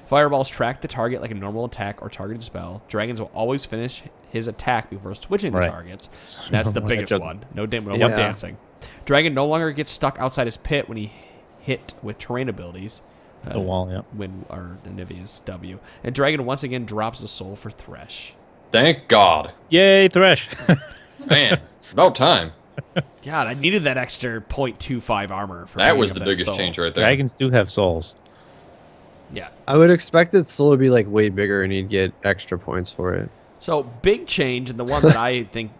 Fireballs track the target like a normal attack or targeted spell. Dragons will always finish his attack before switching the targets. That's the biggest one. No dancing. Dragon no longer gets stuck outside his pit when he hit with terrain abilities. The wall, yeah. When our Anivia's W. And Dragon once again drops a soul for Thresh. Thank God. Yay, Thresh. Man, about time. God, I needed that extra 0.25 armor. That was the biggest change right there. Dragons do have souls. Yeah. I would expect its soul to be like way bigger and he'd get extra points for it. So, big change, and the one that I think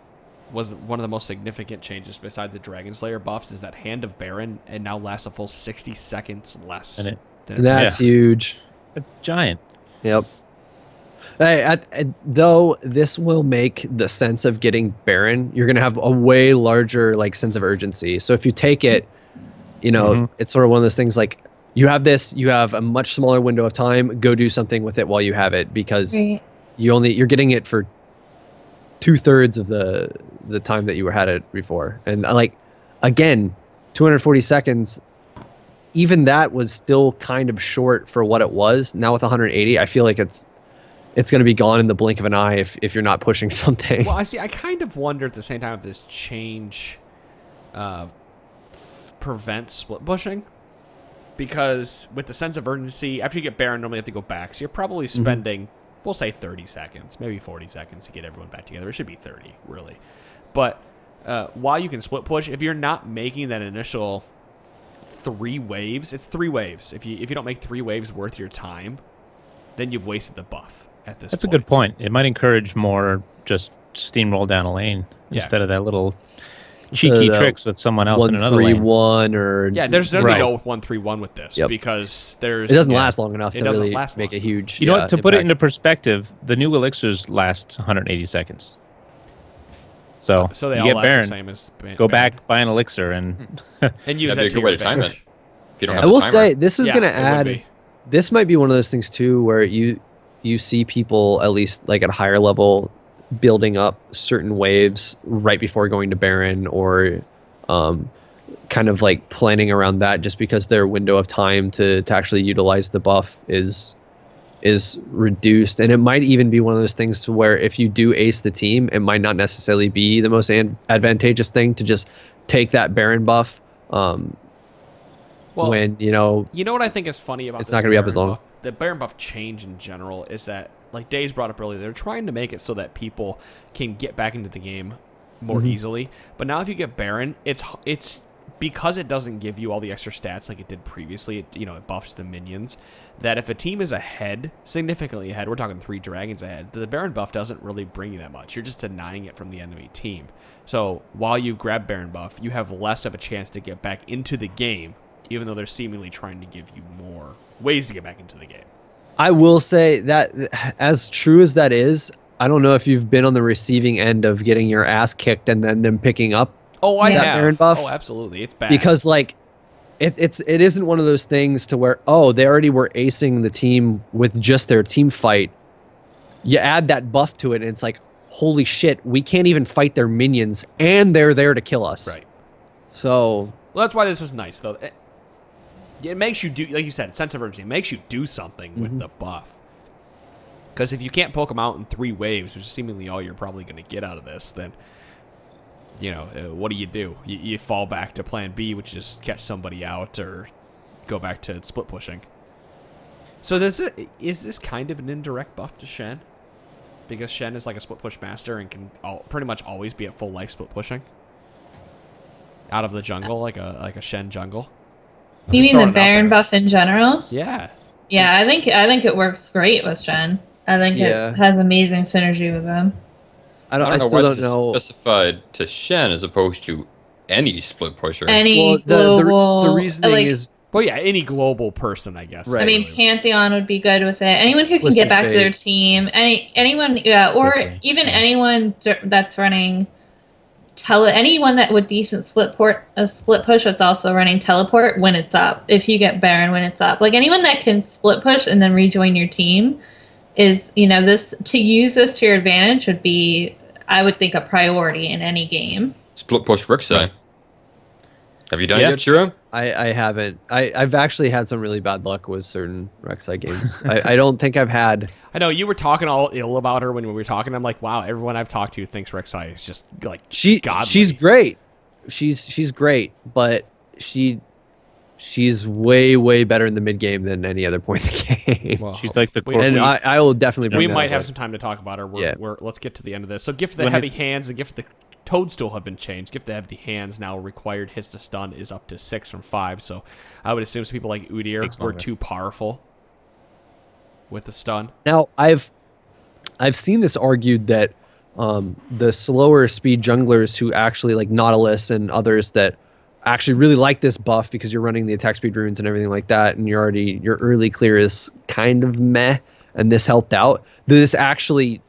was one of the most significant changes beside the Dragon Slayer buffs is that Hand of Baron, and now lasts a full 60 seconds less. That's huge. It's giant. Yep. Hey, though this will make the sense of getting Baron, you're going to have a way larger like sense of urgency. So if you take it, you know, it's sort of one of those things like you have this, you have a much smaller window of time, go do something with it while you have it, because you're getting it for 2/3 of the time that you had it before. And like, again, 240 seconds, even that was still kind of short for what it was. Now with 180, I feel like it's going to be gone in the blink of an eye if you're not pushing something. Well, I kind of wonder at the same time if this change prevents split pushing. Because with the sense of urgency, after you get Baron, normally you have to go back. So you're probably spending, we'll say 30 seconds, maybe 40 seconds to get everyone back together. It should be 30, really. But while you can split push, if you're not making that initial 3 waves, it's 3 waves. If you don't make 3 waves worth your time, then you've wasted the buff at this point. That's a good point. It might encourage more just steamroll down a lane instead of that little cheeky tricks with someone else in another lane. 1-3-1 or there's going to be no 1-3-1 with this because it doesn't last long enough to really make a huge. You know what? To put it into perspective, the new elixirs last 180 seconds. So they you all get last Baron, the same as go back, buy an elixir, and use that'd be a good way to time it. If you don't have I will a timer. say this is going to add. This might be one of those things too, where you see people at least like at a higher level building up certain waves right before going to Baron, or kind of like planning around that, just because their window of time to actually utilize the buff is reduced. And it might even be one of those things to where if you do ace the team, it might not necessarily be the most advantageous thing to just take that Baron buff. When you know what I think is funny about it's not going to be up as long. Buff, the Baron buff change in general is that, like Days brought up earlier, they're trying to make it so that people can get back into the game more easily. But now if you get Baron, it's because it doesn't give you all the extra stats like it did previously. It buffs the minions. That if a team is ahead, significantly ahead, we're talking 3 dragons ahead, the Baron buff doesn't really bring you that much. You're just denying it from the enemy team. So while you grab Baron buff, you have less of a chance to get back into the game, even though they're seemingly trying to give you more ways to get back into the game. I will say that as true as that is, I don't know if you've been on the receiving end of getting your ass kicked and then them picking up. Oh, I have. Baron buff. Oh, absolutely. It's bad. Because like it isn't one of those things to where, they already were acing the team with just their team fight. You add that buff to it and it's like, holy shit, we can't even fight their minions and they're there to kill us. Right. So that's why this is nice though. It makes you do, like you said, sense of urgency. It makes you do something with the buff. Because if you can't poke them out in 3 waves, which is seemingly all you're probably going to get out of this, then, what do? You fall back to plan B, which is catch somebody out or go back to split pushing. So is this kind of an indirect buff to Shen? Because Shen is like a split push master and can pretty much always be at full life split pushing? Out of the jungle, like a Shen jungle? You mean the Baron buff in general? Yeah. Yeah, I think it works great with Shen. I think it has amazing synergy with them. I still don't know. Specified to Shen as opposed to any split pusher. Any global. The reasoning is. Well, yeah, any global person, I guess. Right. I mean, Pantheon would be good with it. Anyone who can get back to their team. Anyone, or even anyone that's running. Anyone that with decent split push that's also running teleport when it's up. If you get Baron when it's up, like anyone that can split push and then rejoin your team is this to use this to your advantage would be, I would think, a priority in any game. Split push Rixai. Have you done it yet, Shiro? I haven't. I've actually had some really bad luck with certain Rek'Sai games. I don't think I've had... I know you were talking all ill about her when we were talking. I'm like, wow, everyone I've talked to thinks Rek'Sai is just like godly. She's great. She's great, but she's way better in the mid game than any other point in the game. Well, She's like the core. and I will definitely bring we that might up, have but- some time to talk about her. Yeah. Let's get to the end of this. So Gift of the When Heavy it's- Hands and Gift of the Toadstool have been changed. Gift of the Heavy Hands now required hits to stun is up to 6 from 5. So I would assume some people like Udyr Takes were longer. too powerful with the stun. Now I've seen this argued that the slower speed junglers who actually like Nautilus and others that actually really like this buff because you're running the attack speed runes and everything like that, and your early clear is kind of meh, and this helped out. This actually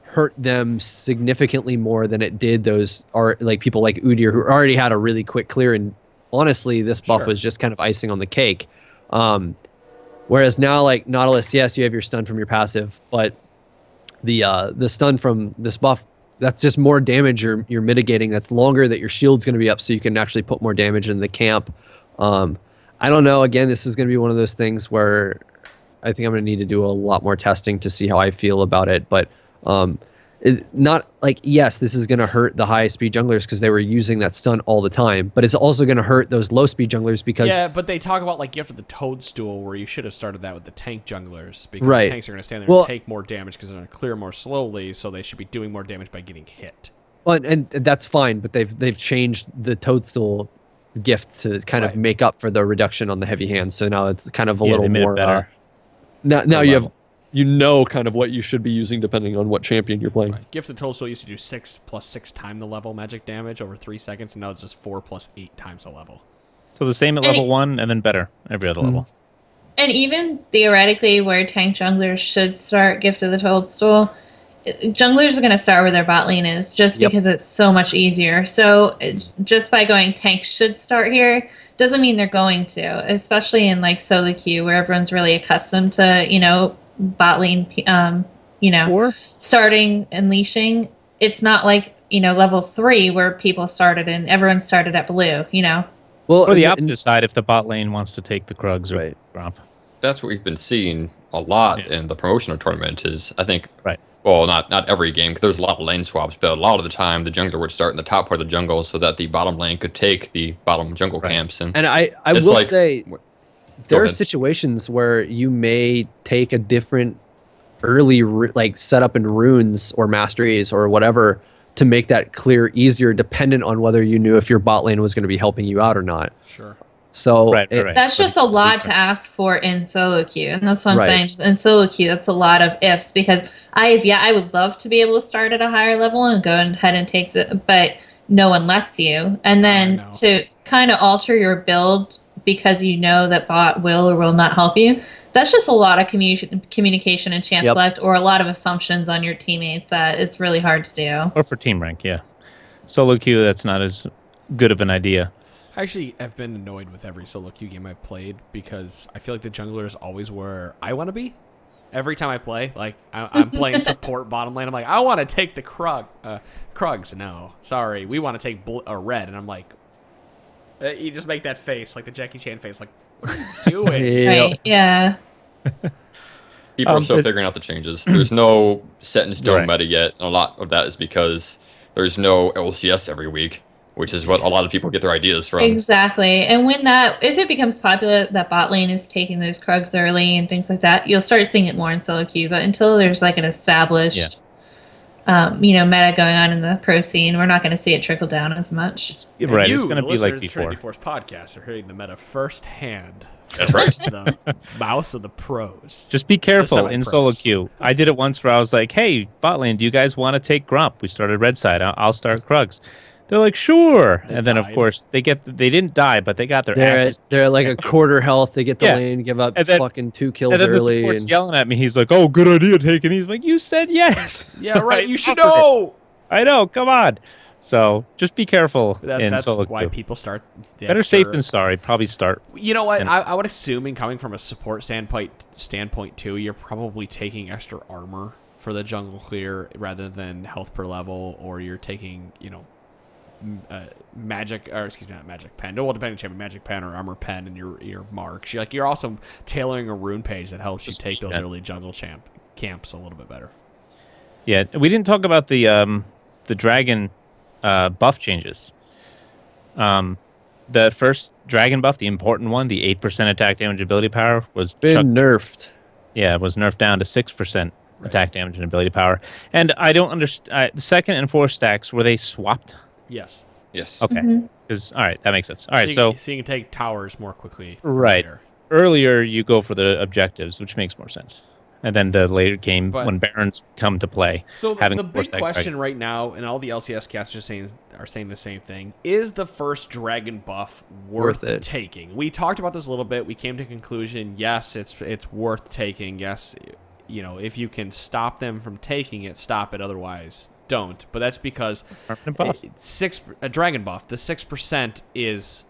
hurt them significantly more than it did those are like people like Udyr who already had a really quick clear, and honestly this buff was just kind of icing on the cake. Whereas now like Nautilus, yes, you have your stun from your passive, but the stun from this buff, that's just more damage you're mitigating. That's longer that your shield's going to be up, so you can actually put more damage in the camp. I don't know. Again, this is going to be one of those things where I think I'm going to need to do a lot more testing to see how I feel about it. But not like, yes, this is going to hurt the high speed junglers because they were using that stun all the time, but it's also going to hurt those low speed junglers because Yeah, but they talk about like Gift of the Toadstool where you should have started that with the tank junglers because Right. the tanks are going to stand there Well- and take more damage because they're going to clear more slowly, so they should be doing more damage by getting hit. well, and that's fine, but they've changed the Toadstool gift to kind of Right. make up for the reduction on the heavy hands. So now it's kind of a Yeah, little they made it more better. now you have level. kind of what you should be using depending on what champion you're playing. Gift of the Toadstool used to do 6 plus 6 times the level magic damage over 3 seconds, and now it's just 4 plus 8 times the level. So the same at And level it- 1 and then better every other level. And even theoretically, where tank junglers should start Gift of the Toadstool, junglers are going to start where their bot lane is, just Yep. because it's so much easier. So just by going tank should start here doesn't mean they're going to, especially in like solo queue where everyone's really accustomed to bot lane, starting and leashing. It's not like level 3 where people started and everyone started at blue. Well, Or the and- opposite side if the bot lane wants to take the Krugs or Right. Gromp. That's what we've been seeing a lot in the promotional tournament. Is I think Right. well, not every game, because there's a lot of lane swaps, but a lot of the time the jungler would start in the top part of the jungle so that the bottom lane could take the bottom jungle camps. And I it's will like- say Go there are ahead. situations where you may take a different early like setup in runes or masteries or whatever to make that clear easier, dependent on whether you knew if your bot lane was going to be helping you out or not. Sure. So Right, it- right. That's But just a lot to ask for in solo queue, and that's what I'm Right. saying. Just in solo queue, that's a lot of ifs because I would love to be able to start at a higher level and go ahead and take but no one lets you. And then know. to kind of alter your build because you know that bot will or will not help you. That's just a lot of communication and champ Yep. select, or a lot of assumptions on your teammates that it's really hard to do. Or for team rank, yeah. Solo queue, that's not as good of an idea. I actually have been annoyed with every solo queue game I've played because I feel like the jungler is always where I want to be. Every time I play, like I'm playing support bottom lane, I'm like, I want to take the Krugs. No, sorry, we want to take red, and I'm like, you just make that face, like the Jackie Chan face, like, what are you doing? Yep. Right? Yeah. people are still but- figuring out the changes. There's no set in stone Right. meta yet, and a lot of that is because there's no LCS every week, which is what a lot of people get their ideas from. Exactly. And if it becomes popular that bot lane is taking those Krugs early and things like that, you'll start seeing it more in solo queue. But until there's like an established, meta going on in the pro scene, we're not going to see it trickle down as much. Right, You, it's going to the be like listeners of before. Trinity Force podcast are hearing the meta firsthand. That's right. The mouse of the pros. Just be careful in semi-pros. solo queue. I did it once where I was like, hey, bot lane, do you guys want to take Gromp? We started red side. I'll start Krugs. They're like, sure. They And then, of died. course, they didn't die, but they got their asses. They're like a quarter health. They get the Yeah. lane, give up And then- fucking 2 kills And then the early. support's And yelling at me. He's like, oh, good idea taking these. I'm like, you said yes. Yeah, right. You should offered it. know. I know. Come on. So just be careful in That's solo why queue. people start. the Better safe extra- than sorry. Probably start. You know what? And- I would assume, in coming from a support standpoint too, you're probably taking extra armor for the jungle clear rather than health per level, or you're taking magic, or excuse me, not magic pen. No, well, depending on champion, magic pen or armor pen and your marks. You're also tailoring a rune page that helps you take those early jungle camps a little bit better. Yeah, we didn't talk about the dragon buff changes. The first dragon buff, the important one, the 8% attack damage ability power, was nerfed. Yeah, it was nerfed down to 6% attack damage and ability power. And I don't understand. The second and fourth stacks, were they swapped? Yes. Yes. Okay. All right, that makes sense. All right, so you can take towers more quickly. Right. Later. Earlier, you go for the objectives, which makes more sense. And then the later game, when Barons come to play. So the big question right now, and all the LCS casters are saying the same thing, is the first dragon buff worth taking? We talked about this a little bit. We came to a conclusion, yes, it's worth taking. Yes, if you can stop them from taking it, stop it. Otherwise, don't. But that's because a dragon buff, the 6% is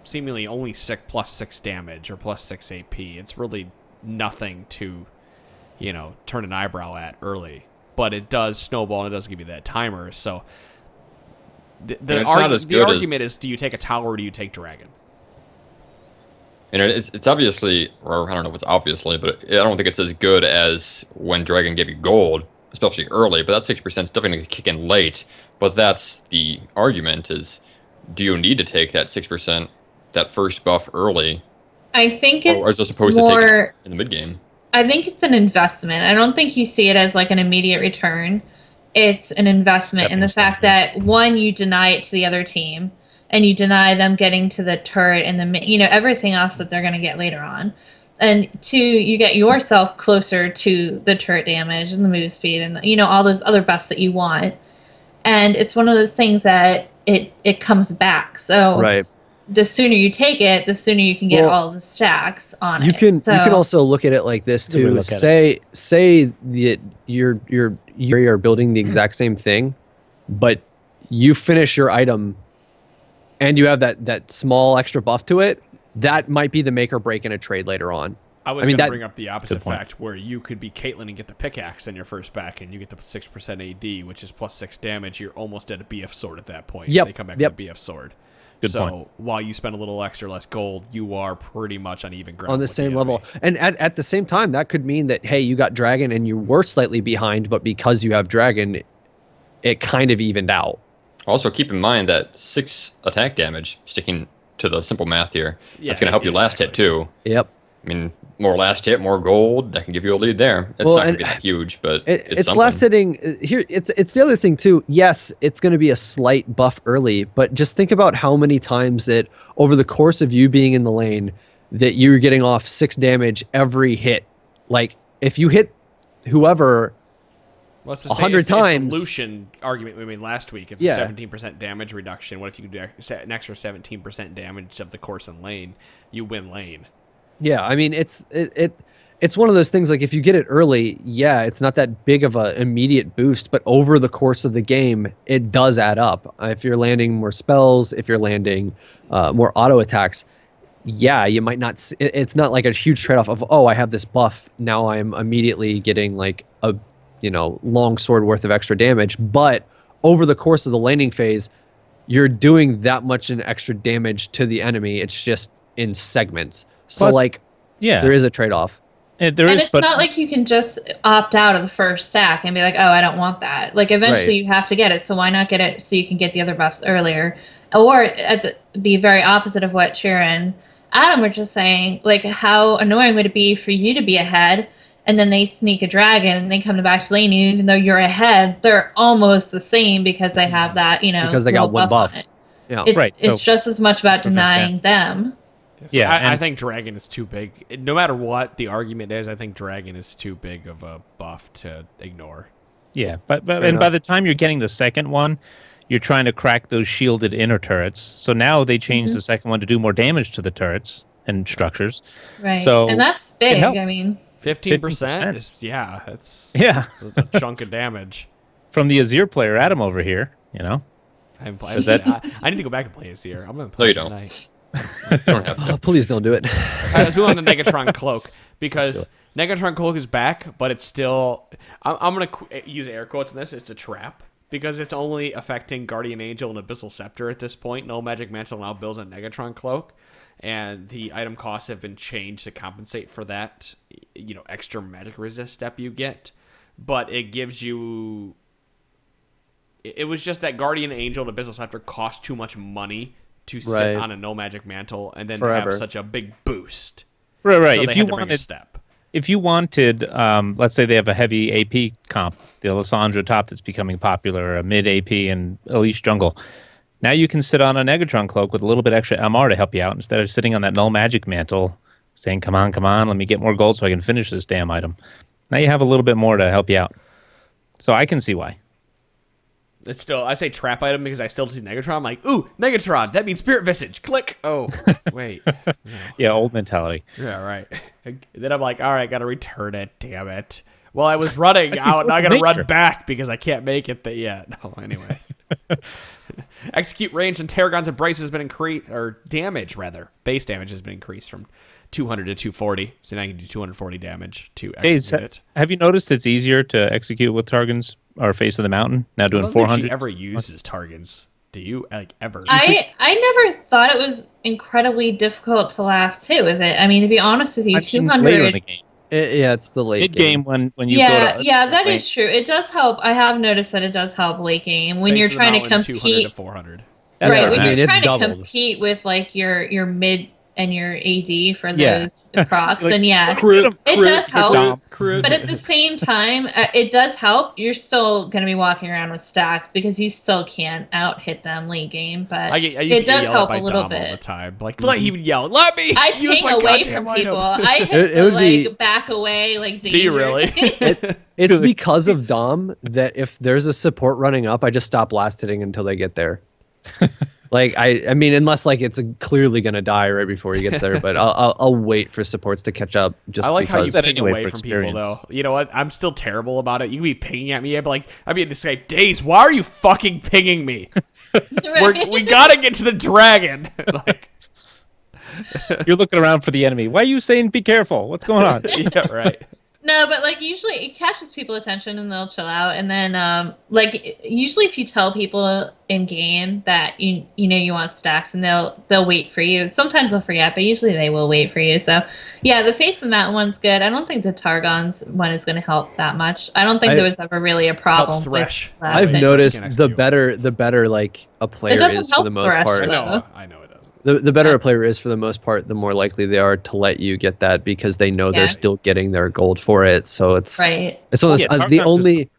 seemingly only plus 6 damage or plus 6 AP. It's really nothing to turn an eyebrow at early, but it does snowball and it does give you that timer. So the argument is, do you take a tower or do you take dragon? And it's obviously, or I don't know if it's obviously, but I don't think it's as good as when dragon gave you gold, especially early, but that 6% is definitely going to kick in late. But that's the argument is, do you need to take that 6%, that first buff early? I think it's or as opposed to taking it in the mid game. I think it's an investment. I don't think you see it as like an immediate return. It's an investment in the fact that, one, you deny it to the other team, and you deny them getting to the turret and everything else that they're going to get later on. And two, you get yourself closer to the turret damage and the move speed and all those other buffs that you want. And it's one of those things that it comes back. So right. The sooner you take it, the sooner you can get all the stacks on it. You can also look at it like this too. Say that you're building the exact same thing, but you finish your item and you have that small extra buff to it. That might be the make or break in a trade later on. I was going to bring up the opposite fact where you could be Caitlyn and get the pickaxe in your first back and you get the 6% AD, which is plus 6 damage. You're almost at a BF sword at that point. Yep. They come back with a BF sword. So while you spend a little extra less gold, you are pretty much on even ground. On the same level. And at the same time, that could mean that, hey, you got dragon and you were slightly behind, but because you have dragon, it kind of evened out. Also, keep in mind that 6 attack damage, sticking to the simple math here, that's going to help you last hit too. Yep. I mean, more last hit, more gold, that can give you a lead there. It's not going to be huge, but it's last hitting. Here, it's the other thing too. Yes, it's going to be a slight buff early, but just think about how many times that over the course of you being in the lane that you're getting off 6 damage every hit. Like if you hit whoever 100 times. It's the Lucian argument we made last week. It's a 17% damage reduction. What if you could do an extra 17% damage of the course in lane? You win lane. Yeah, I mean it's one of those things like if you get it early, it's not that big of an immediate boost, but over the course of the game, it does add up. If you're landing more spells, if you're landing more auto attacks, you might not. It's not like a huge trade-off of I have this buff now I'm immediately getting like a long sword worth of extra damage, but over the course of the laning phase, you're doing that much in extra damage to the enemy. It's just in segments. So there is a trade-off. It's not like you can just opt out of the first stack and be like, I don't want that. Like eventually you have to get it. So why not get it so you can get the other buffs earlier? Or at the very opposite of what Shira and Adam were just saying, like how annoying would it be for you to be ahead and then they sneak a dragon and they come back to lane, even though you're ahead, they're almost the same because they have that, because they got one buff. Yeah, it's just as much about denying them. Yeah, I think dragon is too big. No matter what the argument is, I think dragon is too big of a buff to ignore. Yeah, but by the time you're getting the second one, you're trying to crack those shielded inner turrets. So now they changed the second one to do more damage to the turrets and structures. Right. So and that's big. I mean, 15% is that's a chunk of damage. From the Azir player, Adam over here, I need to go back and play Azir. I'm gonna play tonight. You don't have to. Please don't do it. I was doing the Negatron Cloak because Negatron Cloak is back, but it's still. I'm going to use air quotes in this. It's a trap because it's only affecting Guardian Angel and Abyssal Scepter at this point. No Magic Mantle now builds a Negatron Cloak, and the item costs have been changed to compensate for that, extra magic resist step you get. But it gives you... It was just that Guardian Angel and Abyssal Scepter cost too much money to sit on a no Magic Mantle and then have such a big boost. Right. So if you wanted a step. If you wanted, let's say they have a heavy AP comp, the Alessandro top that's becoming popular, a mid AP and Elise jungle. Now you can sit on a Negatron Cloak with a little bit extra MR to help you out instead of sitting on that null magic mantle saying, come on, let me get more gold so I can finish this damn item. Now you have a little bit more to help you out. So I can see why. It's still, I say trap item because I still see Negatron. I'm like, ooh, Negatron, that means Spirit Visage. Click. Oh, wait. No. Yeah, old mentality. Yeah, right. Then I'm like, all right, got to return it. Damn it. Well, I was running out. Now I got to run back because I can't make it yet. No, anyway. Execute range and Tarragon's Embrace has been increased, or damage rather. Base damage has been increased from 200 to 240. So now you can do 240 damage to execute it. Have you noticed it's easier to execute with Targons or Face of the Mountain? Now doing 400. I don't think she ever uses Targons. Do you ever? I never thought it was incredibly difficult to last hit with it. I mean, to be honest with you, 200. Later in the game. It's the late game when you go to that is true. It does help. I have noticed that it does help late game when you're trying to compete. 200 to 400. Right, when you're trying to compete with like your mid and your AD for those procs, and it does help. But at the same time, it does help. You're still going to be walking around with stacks because you still can't out hit them late game. But it does help a little bit. All the time. Like, he would yell, "Let me!" I ping away from people. I hit back away like danger. Do you really? It's because of Dom that if there's a support running up, I just stop last hitting until they get there. Like I mean, unless like it's clearly gonna die right before he gets there, but I'll wait for supports to catch up. Just I like because. how you ping away from people, though. You know what? I'm still terrible about it. You be pinging at me, I'd be in this like, Days, why are you fucking pinging me? We gotta get to the dragon. Like, you're looking around for the enemy. Why are you saying be careful? What's going on? Yeah, right. No, but like usually it catches people's attention and they'll chill out. And then like usually if you tell people in game that you know you want stacks and they'll wait for you. Sometimes they'll forget, but usually they will wait for you. So yeah, the Face of the Mountain one's good. I don't think the Targon's one is going to help that much. I don't think there was ever really a problem with I've noticed the better like a player is for the most part. I know. The better a player is for the most part, the more likely they are to let you get that because they know they're still getting their gold for it. So it's it's almost the only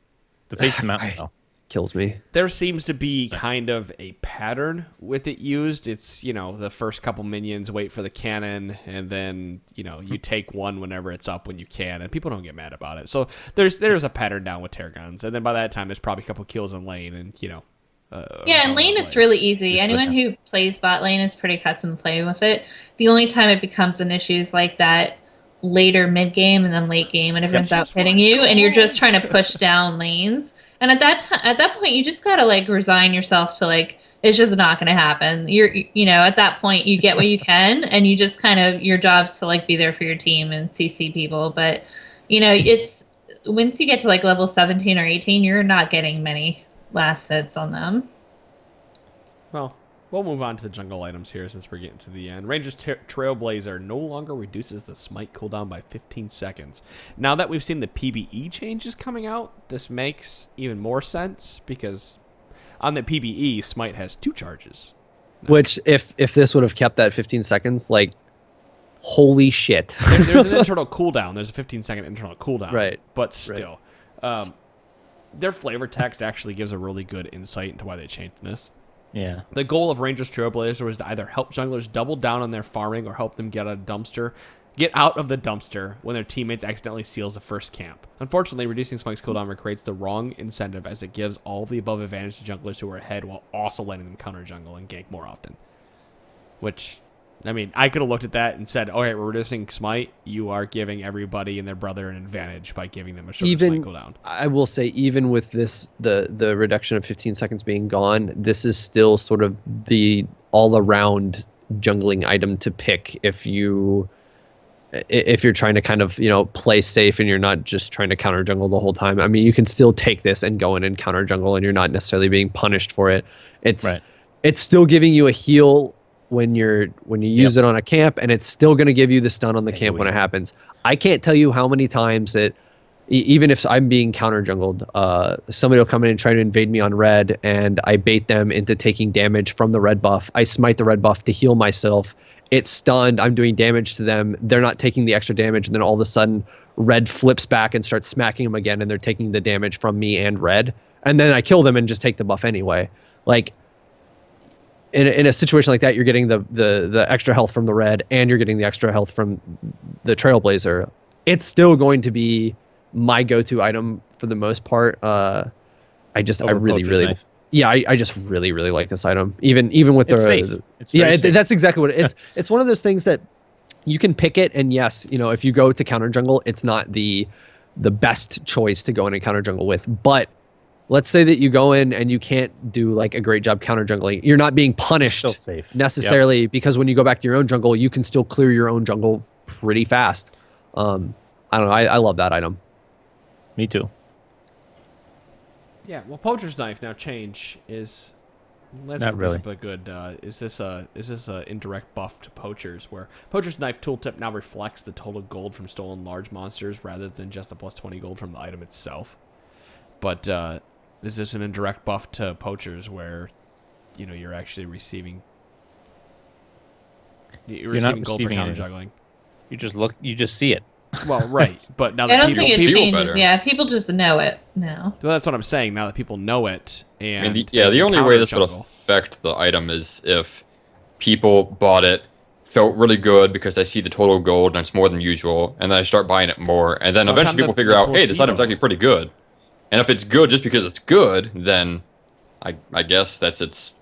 the Face of the Mountain kills me. There seems to be kind of a pattern with it used. It's the first couple minions wait for the cannon, and then you take one whenever it's up when you can, and people don't get mad about it. So there's a pattern down with Targons, and then by that time there's probably a couple kills in lane, and in lane it's really easy. Anyone who plays bot lane is pretty custom play with it. The only time it becomes an issue is like that later mid game and then late game, and everyone's out hitting you, and you're just trying to push down lanes. And at that point, you just gotta like resign yourself to like it's just not gonna happen. At that point, you get what you can, and you just kind of your job's to like be there for your team and CC people. But it's once you get to like level 17 or 18, you're not getting many last hits on them. Well, we'll move on to the jungle items here since we're getting to the end. Ranger's Trailblazer no longer reduces the smite cooldown by 15 seconds. Now that we've seen the PBE changes coming out, this makes even more sense because on the PBE, smite has 2 charges. Which, if this would have kept that 15 seconds, like, holy shit. There's an internal cooldown. There's a 15-second internal cooldown. Right. But still. Right. Their flavor text actually gives a really good insight into why they changed this. Yeah. The goal of Ranger's Trailblazer was to either help junglers double down on their farming or help them get out of the dumpster when their teammates accidentally steals the first camp. Unfortunately, reducing Smite's cooldown creates the wrong incentive as it gives all of the above advantage to junglers who are ahead while also letting them counter jungle and gank more often. Which, I mean, I could have looked at that and said, all right, we're reducing Smite. You are giving everybody and their brother an advantage by giving them a shorter Smite cooldown. I will say, even with this, the reduction of 15 seconds being gone, this is still sort of the all-around jungling item to pick if you if you're trying to kind of, play safe and you're not just trying to counter jungle the whole time. I mean, you can still take this and go in and counter jungle, and you're not necessarily being punished for it. It's still giving you a heal when you use it on a camp, and it's still going to give you the stun on the camp when it happens. I can't tell you how many times that even if I'm being counter jungled, somebody will come in and try to invade me on red, and I bait them into taking damage from the red buff. I smite the red buff to heal myself. It's stunned. I'm doing damage to them. They're not taking the extra damage, and then all of a sudden, red flips back and starts smacking them again, and they're taking the damage from me and red. And then I kill them and just take the buff anyway. Like, in a situation like that, you're getting the extra health from the red, and you're getting the extra health from the Trailblazer. It's still going to be my go-to item for the most part. I really just really like this item. Even with it's the safe. It's safe. That's exactly what it's one of those things that you can pick it, and yes, if you go to counter jungle, it's not the best choice to go in and counter jungle with. But let's say that you go in and you can't do like a great job counter jungling. You're not being punished still safe. necessarily, because when you go back to your own jungle, you can still clear your own jungle pretty fast. I don't know. I love that item. Me too. Yeah, well, Poacher's Knife now change is not really a good. Is this a indirect buff to Poachers, where Poacher's Knife tooltip now reflects the total gold from stolen large monsters rather than just the plus 20 gold from the item itself? But is this an indirect buff to Poachers, where you're actually receiving gold for counter juggling? You just see it. Well, right, but now I that don't think it changes. Yeah, people just know it now. Well, that's what I'm saying. Now that people know it, and the only way this would affect the item is if people bought it, felt really good because I see the total gold and it's more than usual, and then I start buying it more, and then eventually people figure out, hey, this item's actually pretty good. And if it's good just because it's good, then I guess that's its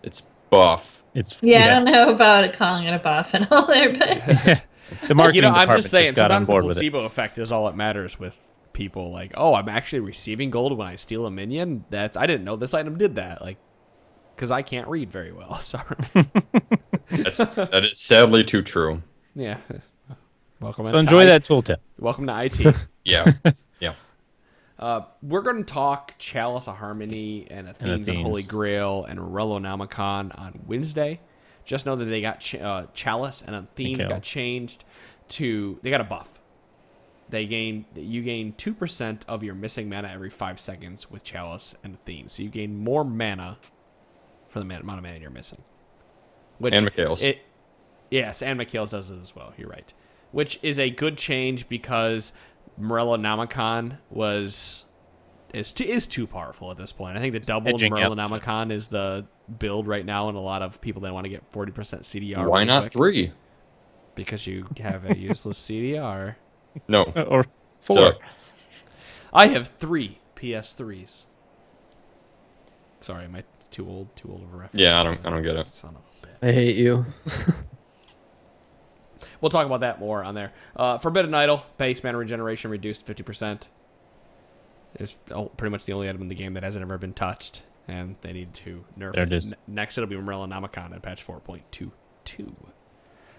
buff. I don't know about calling it a buff and all there, but. The marketing I'm department just saying, got on sometimes the board with it. placebo effect is all that matters with people. Like, oh, I'm actually receiving gold when I steal a minion. I didn't know this item did that. Like, because I can't read very well. Sorry. That is sadly too true. Yeah. Welcome. So enjoy that tooltip. Welcome to IT. Yeah. We're going to talk Chalice of Harmony and Athene's and Holy Grail and Morello-Namicon on Wednesday. Just know that they got Chalice and Athene's got changed to... They got a buff. You gain 2% of your missing mana every 5 seconds with Chalice and Athene. So you gain more mana for the amount of mana you're missing. And Mikhail's. Yes, and Mikhail's does it as well. You're right. Which is a good change because Morello-Namicon is too powerful at this point. I think the double Morello-Namicon is the build right now, and a lot of people that want to get 40% CDR. Why not 3? Because you have a useless CDR. No. Or 4. So, I have 3 PS3s. Sorry, am I too old of a reference? Yeah, I don't get it. Son of a bitch. I hate you. We'll talk about that more on there. Forbidden Idol, base mana regeneration reduced 50%. It's pretty much the only item in the game that hasn't ever been touched, and they need to nerf there it. Is. Next, it'll be Morello-Namicon at patch 4.22.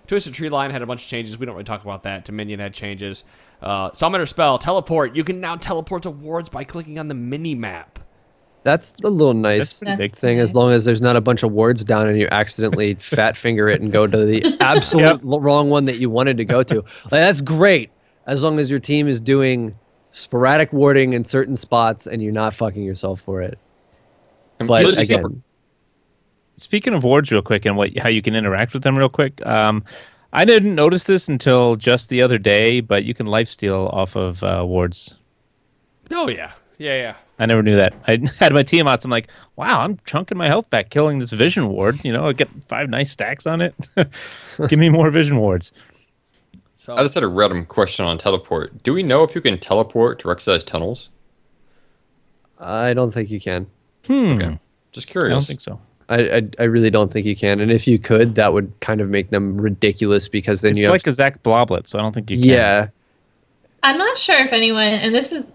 Twisted Tree Line had a bunch of changes. We don't really talk about that. Dominion had changes. Summoner Spell, Teleport. You can now teleport to wards by clicking on the mini-map. That's a little nice big thing, as long as there's not a bunch of wards down and you accidentally fat finger it and go to the absolute wrong one that you wanted to go to. Like, that's great, as long as your team is doing sporadic warding in certain spots and you're not fucking yourself for it. But again, speaking of wards real quick and how you can interact with them real quick, I didn't notice this until just the other day, but you can lifesteal off of wards. Oh, yeah. Yeah. I never knew that. I had my Tiamats. I'm like, wow, I'm chunking my health back killing this vision ward. I get 5 nice stacks on it. Give me more vision wards. So, I just had a random question on teleport. Do we know if you can teleport to Rek'Sai's tunnels? I don't think you can. Okay. Just curious. I don't think so. I really don't think you can. And if you could, that would kind of make them ridiculous, because then it's like a Zach Bloblet, so I don't think you can. Yeah. I'm not sure if anyone, and this is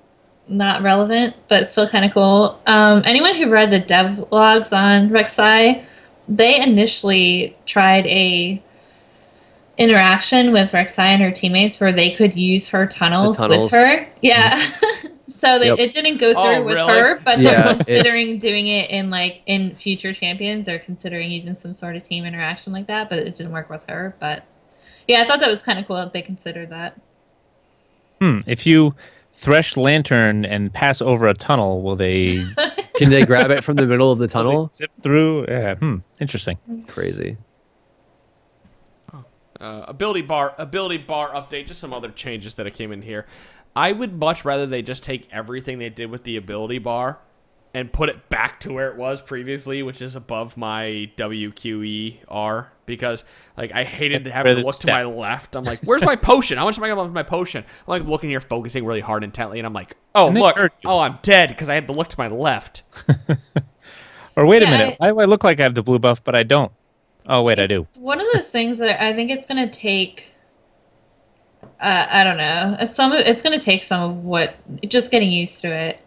not relevant, but still kind of cool. Anyone who read the devlogs on Rek'Sai, they initially tried a interaction with Rek'Sai and her teammates where they could use her tunnels with her. Yeah. So it didn't go through with her, but they're considering doing it in future champions. They're considering using some sort of team interaction like that, but it didn't work with her. But yeah, I thought that was kind of cool that they considered that. If you thresh lantern and pass over a tunnel, will they? Can they grab it from the middle of the tunnel? Zip through? Yeah. Interesting. Crazy. Ability bar update. Just some other changes that came in here. I would much rather they just take everything they did with the ability bar and put it back to where it was previously, which is above my WQER, because like I hated having to look to my left. I'm like, where's my potion? How much am I gonna have my potion? I'm like looking here, focusing really hard intently, and I'm like, oh look, I'm dead because I had to look to my left. Or wait a minute, why do I look like I have the blue buff, but I don't? Oh wait, I do. It's one of those things that I think it's gonna take. I don't know. It's going to take some of what just getting used to it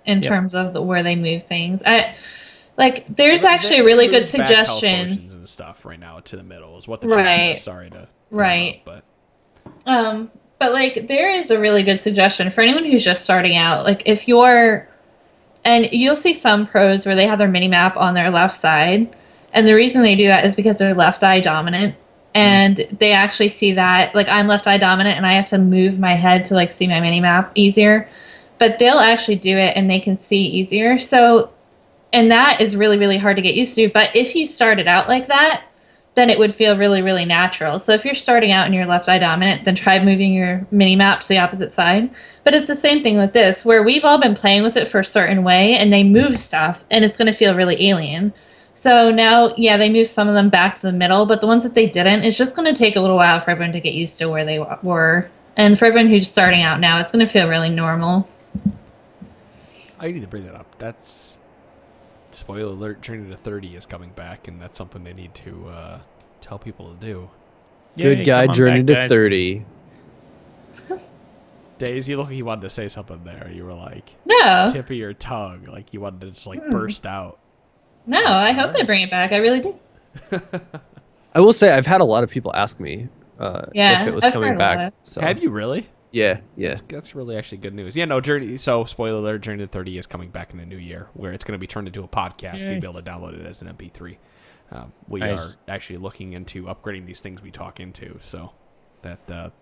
in terms of where they move things. There's actually a really good suggestion. Potions and stuff right now to the middle is what the change is. Sorry to but like there is a really good suggestion for anyone who's just starting out. Like if you're, and you'll see some pros where they have their mini map on their left side, and the reason they do that is because they're left eye dominant. And they actually see that, like, I'm left eye dominant and I have to move my head to, like, see my mini-map easier. But they'll actually do it and they can see easier. So, and that is really, really hard to get used to. But if you started out like that, then it would feel really, really natural. So if you're starting out and you're left eye dominant, then try moving your mini-map to the opposite side. But it's the same thing with this, where we've all been playing with it for a certain way and they move stuff and it's going to feel really alien. So now, they moved some of them back to the middle, but the ones that they didn't, it's just going to take a little while for everyone to get used to where they were. And for everyone who's starting out now, it's going to feel really normal. I need to bring that up. That's, spoiler alert, Journey to 30 is coming back, and that's something they need to tell people to do. Good guy, Journey to 30. Days, you look like you wanted to say something there. You were like, no. Tip of your tongue, like you wanted to just like burst out. No, I hope they bring it back. I really do. I will say I've had a lot of people ask me if it was coming back. So. Have you really? Yeah. That's really actually good news. Yeah, no, Journey. So, spoiler alert: Journey to 30 is coming back in the new year, where it's going to be turned into a podcast. So you'll be able to download it as an MP3. We are actually looking into upgrading these things we talk into, so that the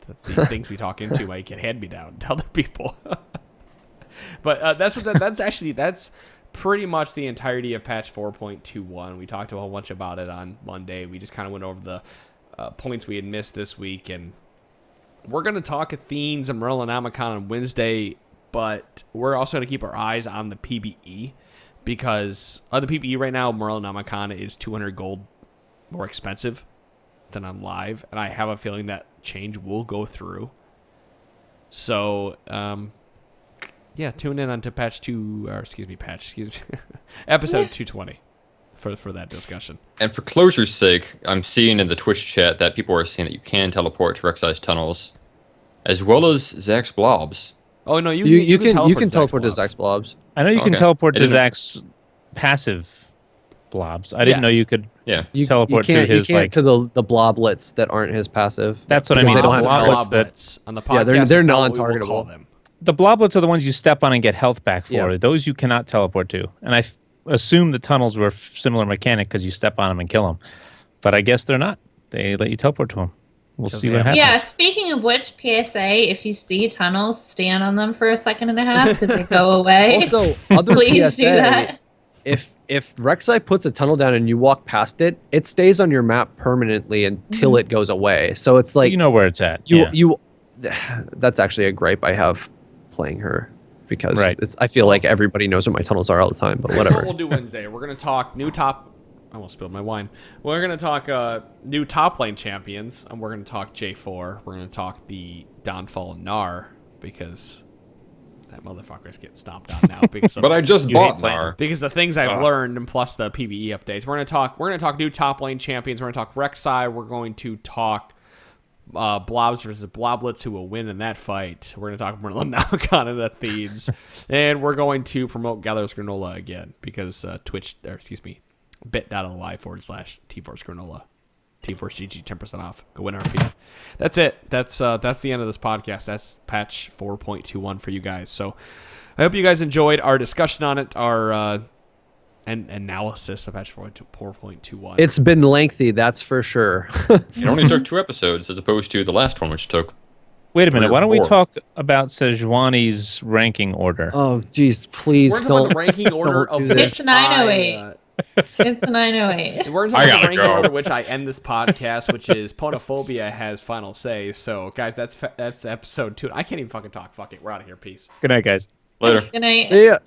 things we talk into might get hand me down to other people. But that's pretty much the entirety of patch 4.21. We talked a whole bunch about it on Monday. We just kind of went over the points we had missed this week, and we're going to talk Athenes and Merlin Amicon on Wednesday, but we're also going to keep our eyes on the PBE, because on the PBE right now, Morellos Amicon is 200 gold more expensive than on live, and I have a feeling that change will go through. So, tune in onto episode 220 for that discussion. And for closure's sake, I'm seeing in the Twitch chat that people are saying that you can teleport to Rek'Sai's tunnels, as well as Zach's blobs. Oh no, you can teleport to Zach's blobs. I know you can teleport to Zach's passive blobs. I didn't know you could teleport to his to the bloblets that aren't his passive. That's what I mean. They don't have bloblets on the podcast. They're non-targetable. The bloblets are the ones you step on and get health back for. Yeah. Those you cannot teleport to. And I assume the tunnels were a similar mechanic because you step on them and kill them. But I guess they're not. They let you teleport to them. We'll see what happens. Yeah, speaking of which, PSA, if you see tunnels, stand on them for a second and a half because they go away. Also, other Please PSA, do that. If Rek'Sai puts a tunnel down and you walk past it, it stays on your map permanently until it goes away. So it's like... You know where it's at. That's actually a gripe I have playing her, because I feel like everybody knows where my tunnels are all the time, but whatever. What we'll do Wednesday, we're going to talk new top... I almost spilled my wine. We're going to talk new top lane champions, and we're going to talk J4. We're going to talk the downfall of Gnar, because that motherfucker's getting stomped on now. But I just bought Gnar. Because the things I've learned, and plus the PvE updates. We're going to talk new top lane champions. We're going to talk Rek'Sai. We're going to talk blobs versus bloblets, who will win in that fight. We're going to talk Merlin Amicon and Athenes. And we're going to promote Gather's Granola again, because bit.ly/T-Force Granola. T-Force GG 10% off. Go win RP. That's it. That's the end of this podcast. That's patch 4.21 for you guys. So I hope you guys enjoyed our discussion on it, our analysis of patch 4.21. It's been lengthy, that's for sure. It only took 2 episodes as opposed to the last one, which took. Wait a minute. 3 or Why don't we 4. talk about Sejuani's ranking order? Oh, geez, please We're talking about don't. the ranking order don't of do which It's 908. It's 908. We're I talking about gotta the ranking go. order which I end this podcast, which is Ponophobia has final say. So, guys, that's episode 2. I can't even fucking talk. Fuck it. We're out of here. Peace. Good night, guys. Later. Good night. Yeah.